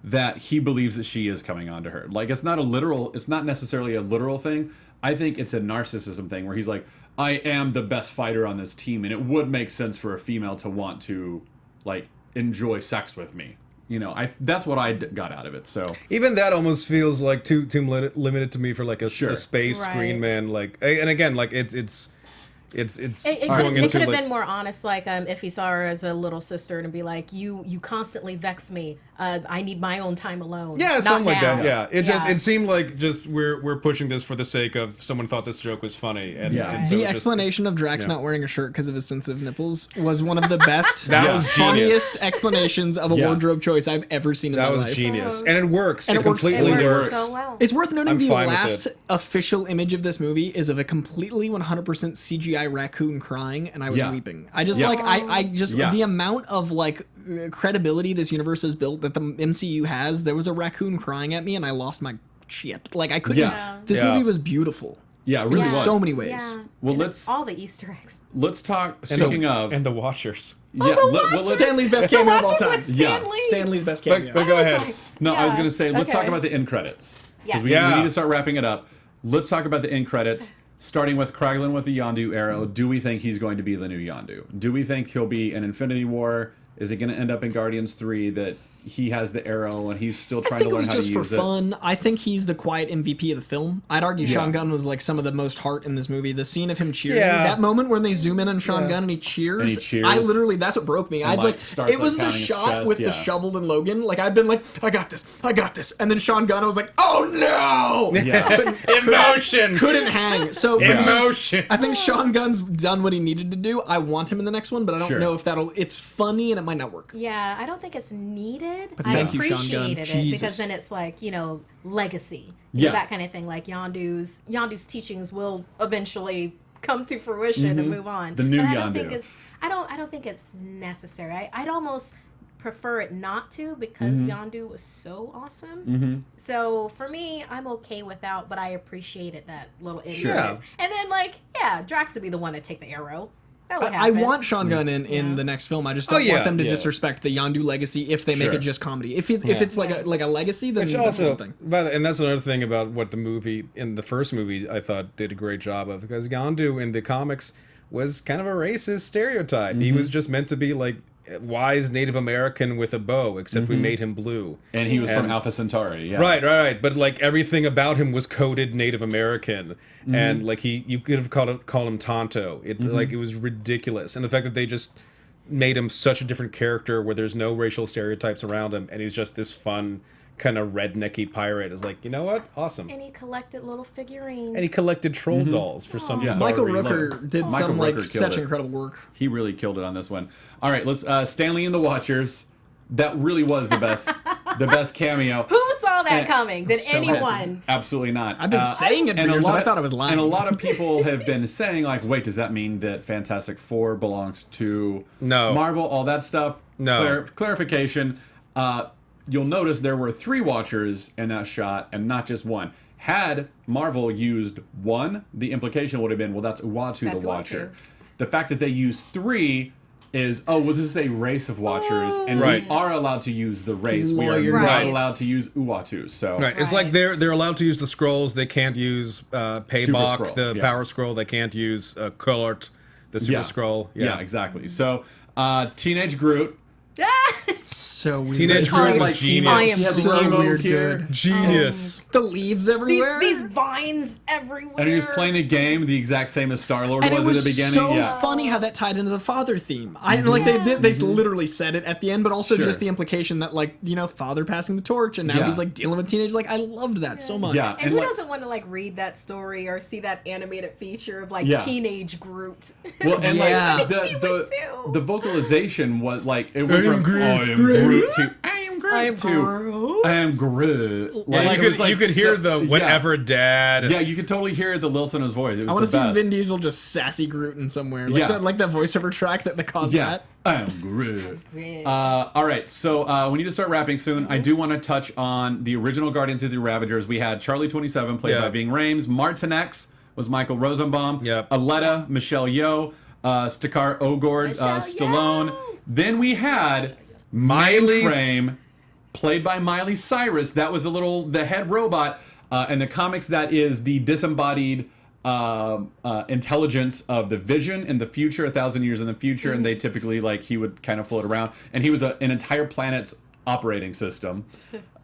that he believes that she is coming on to her. Like it's not necessarily a literal thing. I think it's a narcissism thing where he's like, I am the best fighter on this team, and it would make sense for a female to want to like enjoy sex with me. You know, that's what I got out of it. So even that almost feels like too limited to me for like a space screen man. Like, and again, like it's going into. It could have been more honest, like if he saw her as a little sister and be like, you constantly vex me. I need my own time alone. Yeah, something like that. Yeah, it just seemed like just we're pushing this for the sake of someone thought this joke was funny. And so the explanation of Drax not wearing a shirt because of his sensitive nipples was one of the best, was funniest explanations of a wardrobe choice I've ever seen in my life. That was genius, and it works. And it completely works. So well. It's worth noting the last official image of this movie is of a completely 100% CGI raccoon crying, and I was weeping. I just the amount of like credibility this universe has built that the MCU has. There was a raccoon crying at me, and I lost my shit. Like I couldn't. This movie was beautiful. Yeah, it really was. In so many ways. Yeah. Well, and all the Easter eggs. Let's talk. Speaking of, and the Watchers. Yeah, Stanley's best cameo of all time. Stanley. Stanley's best cameo. But go ahead. I was gonna say let's talk about the end credits. Yes. We need to start wrapping it up. Let's talk about the end credits. Starting with Kraglin with the Yondu arrow. Do we think he's going to be the new Yondu? Do we think he'll be in Infinity War? Is it going to end up in Guardians 3 that he has the arrow and he's still I trying think to it learn was how to just for use it. fun. I think he's the quiet MVP of the film. I'd argue Yeah. Sean Gunn was like some of the most heart in this movie. The scene of him cheering, Yeah. that moment when they zoom in on Sean Gunn and he cheers. And he cheers. I literally, that's what broke me. I'd Mike like, starts, it was like, the pounding his shot chest, with yeah. the shovel and Logan. Like I'd been like, I got this, and then Sean Gunn, I was like, oh no, Yeah. Emotions. couldn't hang. So for me, Emotions. I think Sean Gunn's done what he needed to do. I want him in the next one, but I don't Sure. know if that'll. It's funny and it might not work. Yeah, I don't think it's needed. thank you, Sean Gunn. Appreciated it Jesus. because then it's like, legacy. Yeah. That kind of thing. Like Yondu's teachings will eventually come to fruition and move on. The new but I don't think Yondu. it's I don't think it's necessary. I'd almost prefer it not to because Yondu was so awesome. So for me, I'm okay without, but I appreciated that little Sure. interest. And then Drax would be the one to take the arrow. That would I happen. want Sean Gunn in the next film. I just don't yeah. want them to Yeah. disrespect the Yondu legacy if they make Sure. it just comedy. If it's like a legacy, then Which that's also, one thing. and that's another thing about what the movie in the first movie I thought did a great job of, because Yondu in the comics was kind of a racist stereotype. He was just meant to be like wise Native American with a bow, except we made him blue. And he was from Alpha Centauri. Yeah. Right. But like everything about him was coded Native American, and like you could have called him Tonto. Like it was ridiculous, and the fact that they just made him such a different character where there's no racial stereotypes around him, and he's just this fun kind of rednecky pirate is like, you know what? Awesome. And he collected little figurines. And he collected troll dolls for some Yeah. bizarre Michael reason. Rooker did Michael some like Rooker such killed it. incredible work. He really killed it on this one. All right, let's Stanley and the Watchers. That really was the best cameo. Who saw that And- coming? Did so anyone? Absolutely not. I've been saying it for and a years, but lot I of- thought I was lying. And a lot of people have been saying, like, wait, does that mean that Fantastic Four belongs to No. Marvel? All that stuff. No. Clarification. You'll notice there were 3 Watchers in that shot, and not just one. Had Marvel used one, the implication would have been, well, that's Uatu That's the Watcher. Uatu. The fact that they used 3 is, well, this is a race of Watchers, and Right. we are allowed to use the race. We are Lawyers. not Right. allowed to use Uatu. So Right. It's like Right. they're allowed to use the scrolls. They can't use Paybok, Scroll, the yeah. Power Scroll. They can't use Kullert, the Super Scroll. Yeah, exactly. So, Teenage Groot. So weird. Teenage Kinda Groot was like genius. I am so emo weird kid. good. Genius. The leaves everywhere. These vines everywhere. And he was playing a game the exact same as Star-Lord and it was was at the beginning. so yeah. funny how that tied into the father theme. Like they literally said it at the end, but also Sure. just the implication that like father passing the torch, and now Yeah. he's like dealing with teenagers. Like I loved that so much. Yeah. And who like- doesn't want to like read that story or see that animated feature of like Yeah. teenage Groot? Well, and Yeah. like We would the too. the vocalization was like it went from Groot. I am Groot to I am Groot I am to Groot. I am Groot. Yeah, Like, it was, like, you could hear so- the whatever dad. Yeah, you could totally hear the lilt in his voice. It was I want to the see best. Vin Diesel just sassy Groot in somewhere. Like Yeah. that voiceover track that caused Yeah, that. I am Groot. Groot. All right, so we need to start wrapping soon. I do want to touch on the original Guardians of the Ravagers. We had Charlie 27, played Yeah. by Ving Rhames. Martinex was Michael Rosenbaum. Yep. Aletta, Michelle Yeoh. Stakar Ogord, Michelle Stallone. Yeoh. Then we had Miley Mainframe, played by Miley Cyrus. That was the head robot. In the comics, that is the disembodied intelligence of the Vision in the future, 1,000 years in the future, and they typically, like, he would kind of float around. And he was an entire planet's operating system.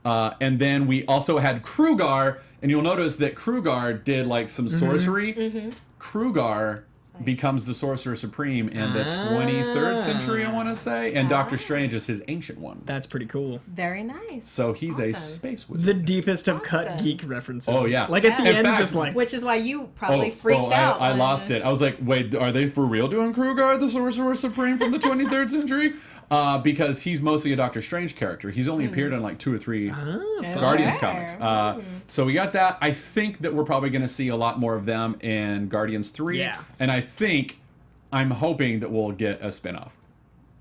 And then we also had Krugar, and you'll notice that Krugar did, like, some sorcery. Krugar becomes the Sorcerer Supreme in the 23rd century, I want to say, and Doctor Strange is his ancient one. That's pretty cool. Very nice. So he's a Awesome. space wizard. The deepest of cut Awesome. geek references. Oh, yeah. Like at the In end, fact- just like Which is why you probably freaked I, out. I when- lost it. I was like, wait, are they for real doing Krugar, the Sorcerer Supreme from the 23rd century? Because he's mostly a Doctor Strange character. He's only appeared in like 2 or 3 Guardians Okay. comics. So we got that. I think that we're probably going to see a lot more of them in Guardians 3. Yeah. And I'm hoping that we'll get a spinoff.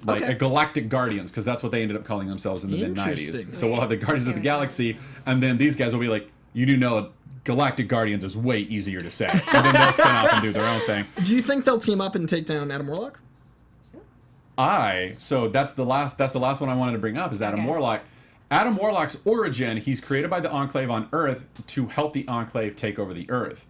Like Okay. a Galactic Guardians, because that's what they ended up calling themselves in the mid-90s. Interesting. So we'll have the Guardians of the Galaxy, and then these guys will be like, you do know Galactic Guardians is way easier to say. And then they'll spin off and do their own thing. do you think they'll team up and take down Adam Warlock? So that's the last one I wanted to bring up is Adam Okay. Warlock. Adam Warlock's origin, he's created by the Enclave on Earth to help the Enclave take over the Earth.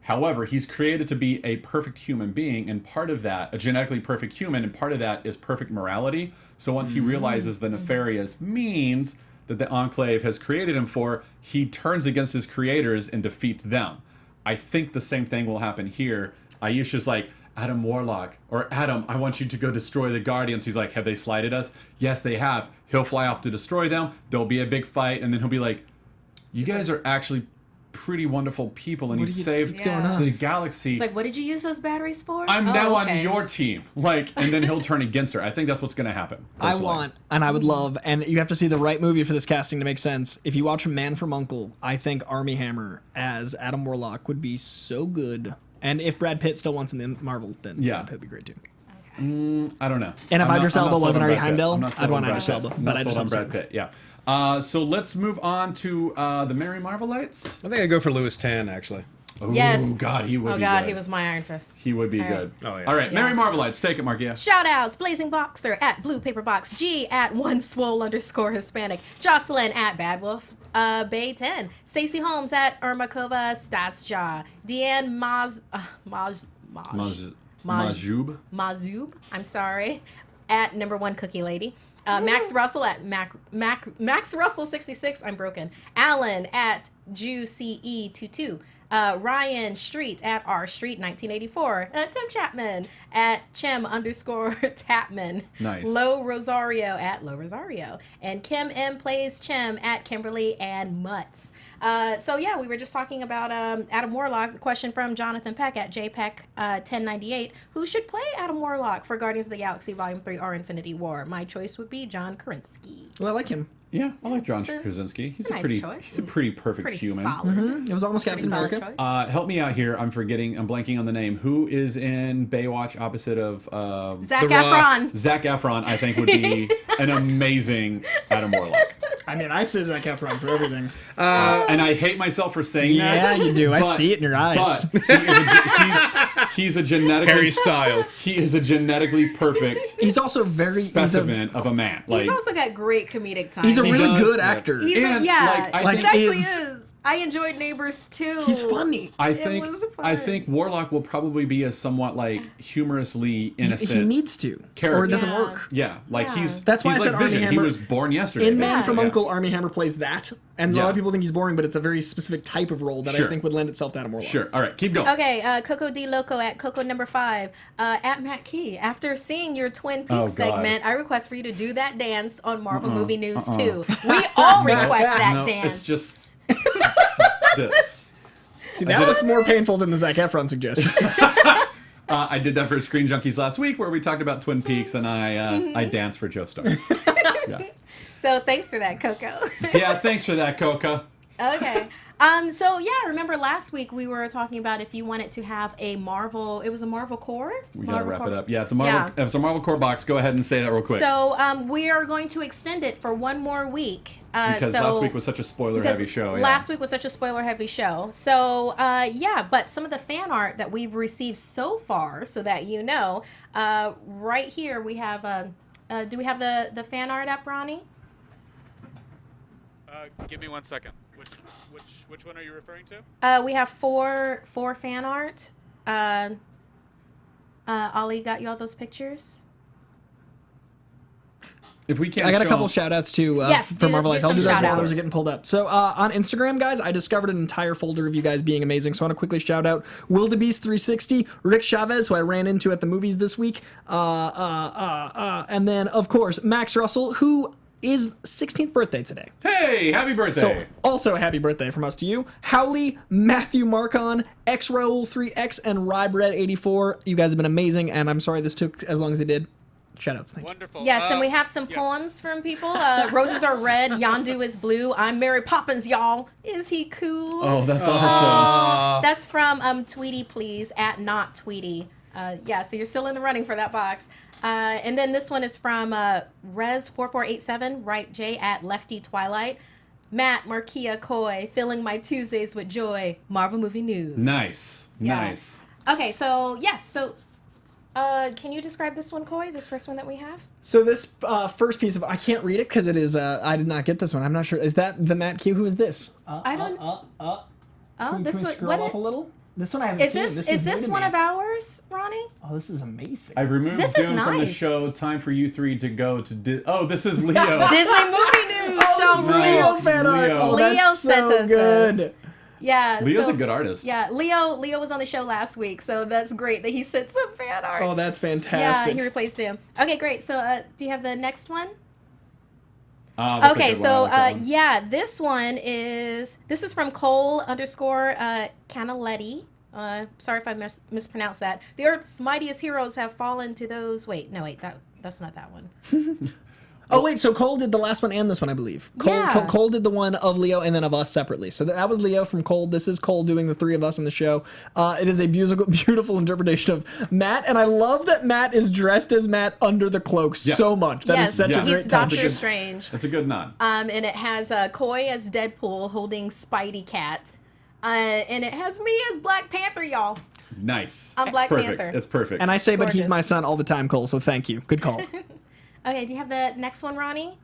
However, he's created to be a perfect human being, and part of that, a genetically perfect human, and part of that is perfect morality. So once he realizes the nefarious means that the Enclave has created him for, he turns against his creators and defeats them. I think the same thing will happen here. Aisha's like, Adam Warlock, or Adam, I want you to go destroy the Guardians. He's like, have they slighted us? Yes, they have. He'll fly off to destroy them. There'll be a big fight, and then he'll be like, you guys are actually pretty wonderful people, and you've saved the galaxy. It's like, what did you use those batteries for? I'm now on your team. Like, and then he'll turn against her. I think that's what's going to happen. I want, and I would love, and you have to see the right movie for this casting to make sense. If you watch Man from U.N.C.L.E., I think Armie Hammer as Adam Warlock would be so good. And if Brad Pitt still wants in the Marvel, then Brad Pitt would be great too. I don't know. And if Idris Elba wasn't already Brad Pitt. Heimdall, I'm not sold I'd want on Idris Brad Elba. Pitt. I'm But not I sold just on Brad Pitt. Yeah. So let's move on to the Merry Marvellites. I think I'd go for Louis Tan, actually. Oh, Yes. God, he would be God, good. he was my Iron Fist. He would be All good. right. Oh, yeah. All right, Merry Marvellites. Take it, Markia. Shout outs, Blazing Boxer at Blue Paper Box G at _Hispanic, Jocelyn at Bad Wolf, Bay 10, Stacey Holmes at Irmakova Stasja, Deanne Mazub, I'm sorry, at #1 Cookie Lady. Max Russell at Max Russell 66. I'm broken. Alan at JewCE22. Ryan Street at R Street 1984. Tim Chapman at Chem_Tapman. Nice. Low Rosario at Low Rosario. And Kim M plays Chem at Kimberly and Mutz. So yeah, we were just talking about Adam Warlock. The question from Jonathan Peck at JPEC 1098. Who should play Adam Warlock for Guardians of the Galaxy Volume 3 or Infinity War? My choice would be John Krasinski. Well, I like him. Yeah, I like John Krasinski. He's a nice pretty, choice. he's a pretty perfect human. Solid. It was almost Captain America. Help me out here. I'm blanking on the name. Who is in Baywatch opposite of Zac Efron. Zac Efron, I think, would be an amazing Adam Warlock. I mean, I say Zac Efron for everything. And I hate myself for saying that. Yeah, you do. I see it in your eyes. But he's a genetically Harry Styles. He is a genetically perfect. He's also very specimen of a man. Like, He's also got great comedic timing. He's a really good actor. He's And, it actually is. is. I enjoyed Neighbors too. He's funny. I was fun. think Warlock will probably be a somewhat like humorously innocent. He needs to, character. or it doesn't work. Yeah, like he's That's why he's I said like Armie Vision. He Hammer. was born yesterday. In Man from Yeah. U.N.C.L.E., Armie Hammer plays that, and a lot of people think he's boring, but it's a very specific type of role that I Sure. think would lend itself to Adam Warlock. Sure. All right, keep going. Okay, Coco D Loco at Coco #5 at Matt Key. After seeing your Twin Peaks God. segment, I request for you to do that dance on Marvel Movie News too. We all request that No, dance. it's just this. See, that looks more painful than the Zac Efron suggestion. I did that for Screen Junkies last week, where we talked about Twin Peaks, and I danced for Joestar. Yeah. So thanks for that, Coco. Yeah, thanks for that, Coca. Okay. So yeah, remember last week we were talking about if you wanted to have a Marvel, it was a Marvel core. We gotta wrap it up. Yeah, it's a Marvel. It's a Marvel core box. Go ahead and say that real quick. So we are going to extend it for one more week. Because last week was such a spoiler-heavy show. Yeah. Last week was such a spoiler-heavy show. So yeah, but some of the fan art that we've received so far, so that you know, right here we have. Do we have the fan art up, Ronnie? Give me 1 second. Which one are you referring to? We have four fan art. Ollie got you all those pictures? If we can't, I got a show couple them- shout outs too Yes, for do Marvellites. some I'll do those while shout-outs. others are getting pulled up. So on Instagram, guys, I discovered an entire folder of you guys being amazing. So I want to quickly shout out Wildebeest360, Rick Chavez, who I ran into at the movies this week, and then of course Max Russell, who is 16th birthday today. Hey, happy birthday! So also a happy birthday from us to you. Howley, Matthew Marcon, X Raoul 3X, and Rybread84. You guys have been amazing, and I'm sorry this took as long as it did. Shoutouts, thank you. Wonderful. Yes, and we have some poems from people. Roses are red, Yondu is blue. I'm Mary Poppins, y'all. Is he cool? Oh, that's awesome. That's from Tweety Please at Not Tweety. Yeah, so you're still in the running for that box. And then this one is from Res4487, right J at Lefty Twilight. Matt Markia Coy, filling my Tuesdays with joy. Marvel Movie News. Nice, Yeah. nice. Okay, so yes, so can you describe this one, Coy? This first one that we have? So this first piece of, I can't read it because it is, I did not get this one. I'm not sure. Is that the Matt Q? Who is this? I don't. Can this we one. scroll What? up a little? This one I haven't Is seen. this is new this to one me. of ours, Ronnie? Oh, this is amazing. I've removed This is Dune from the nice. show. Time for you three to go to. Oh, this is Leo. Disney movie news. Show no. Leo fan art. Leo. Oh, Leo that's sent so us good. this. Yeah, Leo's so- a good artist. Yeah, Leo was on the show last week, so that's great that he sent some fan art. Oh, that's yeah, fantastic. he replaced him. Okay, great. So, do you have the next one? That's a Okay, good one. I so like that one. yeah, this is from Cole _ Canaletti. Sorry if I mispronounced that. The Earth's mightiest heroes have fallen to those. Wait, that's not that one. Oh wait, so Cole did the last one and this one, I believe. Cole did the one of Leo and then of us separately. So that was Leo from Cole. This is Cole doing the three of us in the show. It is a beautiful interpretation of Matt, and I love that Matt is dressed as Matt under the cloak so much. That is such a great he's touch. Doctor Strange. That's a good nod. And it has Coy as Deadpool holding Spidey Cat, and it has me as Black Panther, y'all. Nice. I'm Black perfect. Panther. It's perfect. And I say, but he's Gorgeous. my son all the time, Cole. So thank you. Good call. Okay, do you have the next one, Ronnie?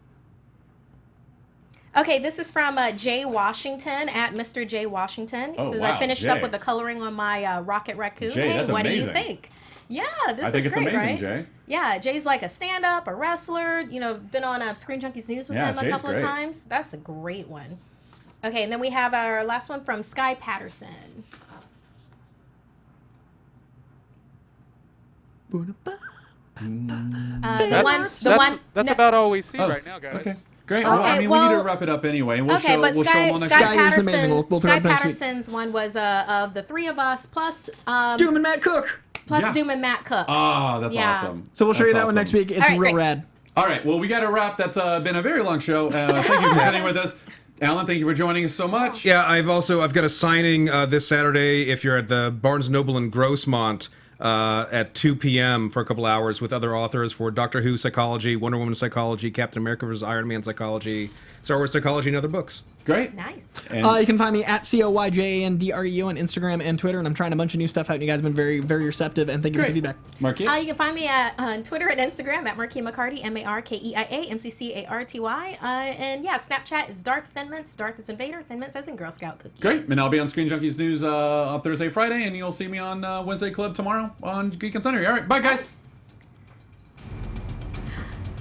Okay, this is from Jay Washington at Mr. Jay Washington. He Oh, says, wow, I finished Jay. up with the coloring on my Rocket Raccoon. Jay, Hey, that's what do you amazing. think? Yeah, this I is think it's great, amazing, right? Jay. Yeah, Jay's like a stand-up, a wrestler. You know, been on Screen Junkies News with Yeah, him a Jay's couple of great. times. That's a great one. Okay, and then we have our last one from Sky Patterson. That's about all we see right now, guys. Okay. Great. Okay, Well, I mean, we need to well- wrap it up anyway. We'll Okay, show, but we'll show them on next Sky week. is amazing. We'll throw Sky it up next week. Patterson's one was of the three of us plus Doom and Matt Cook. Yeah. Doom and Matt Cook. Ah, that's Yeah. awesome. So we'll show you That's that one next awesome. week. It's All right, real great. rad. All right. Well, we got to wrap. That's been a very long show. Thank you for sitting with us. Alan, thank you for joining us so much. Yeah, I've got a signing this Saturday if you're at the Barnes Noble in Grossmont at 2 p.m. for a couple hours with other authors for Doctor Who psychology, Wonder Woman psychology, Captain America vs. Iron Man psychology, Star Wars psychology, and other books. Great. Nice. And You can find me at COYJANDREU on Instagram and Twitter, and I'm trying a bunch of new stuff out, and you guys have been very, very receptive, and thank you for the Great. feedback. Marquis? You can find me on Twitter and Instagram at Marquis McCarty, MarkeiaMcCarty. And yeah, Snapchat is Darth Thinmints. Darth is Invader, Thinmints as in Girl Scout cookies. Great. And I'll be on Screen Junkies News on Thursday, Friday, and you'll see me on Wednesday Club tomorrow on Geek and Sunday. All right. Bye, guys.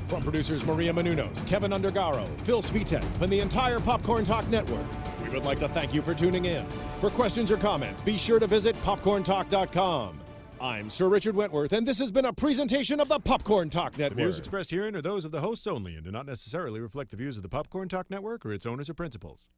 From producers Maria Menounos, Kevin Undergaro, Phil Svitek, and the entire Popcorn Talk Network, we would like to thank you for tuning in. For questions or comments, be sure to visit popcorntalk.com. I'm Sir Richard Wentworth, and this has been a presentation of the Popcorn Talk Network. The views expressed herein are those of the hosts only and do not necessarily reflect the views of the Popcorn Talk Network or its owners or principals.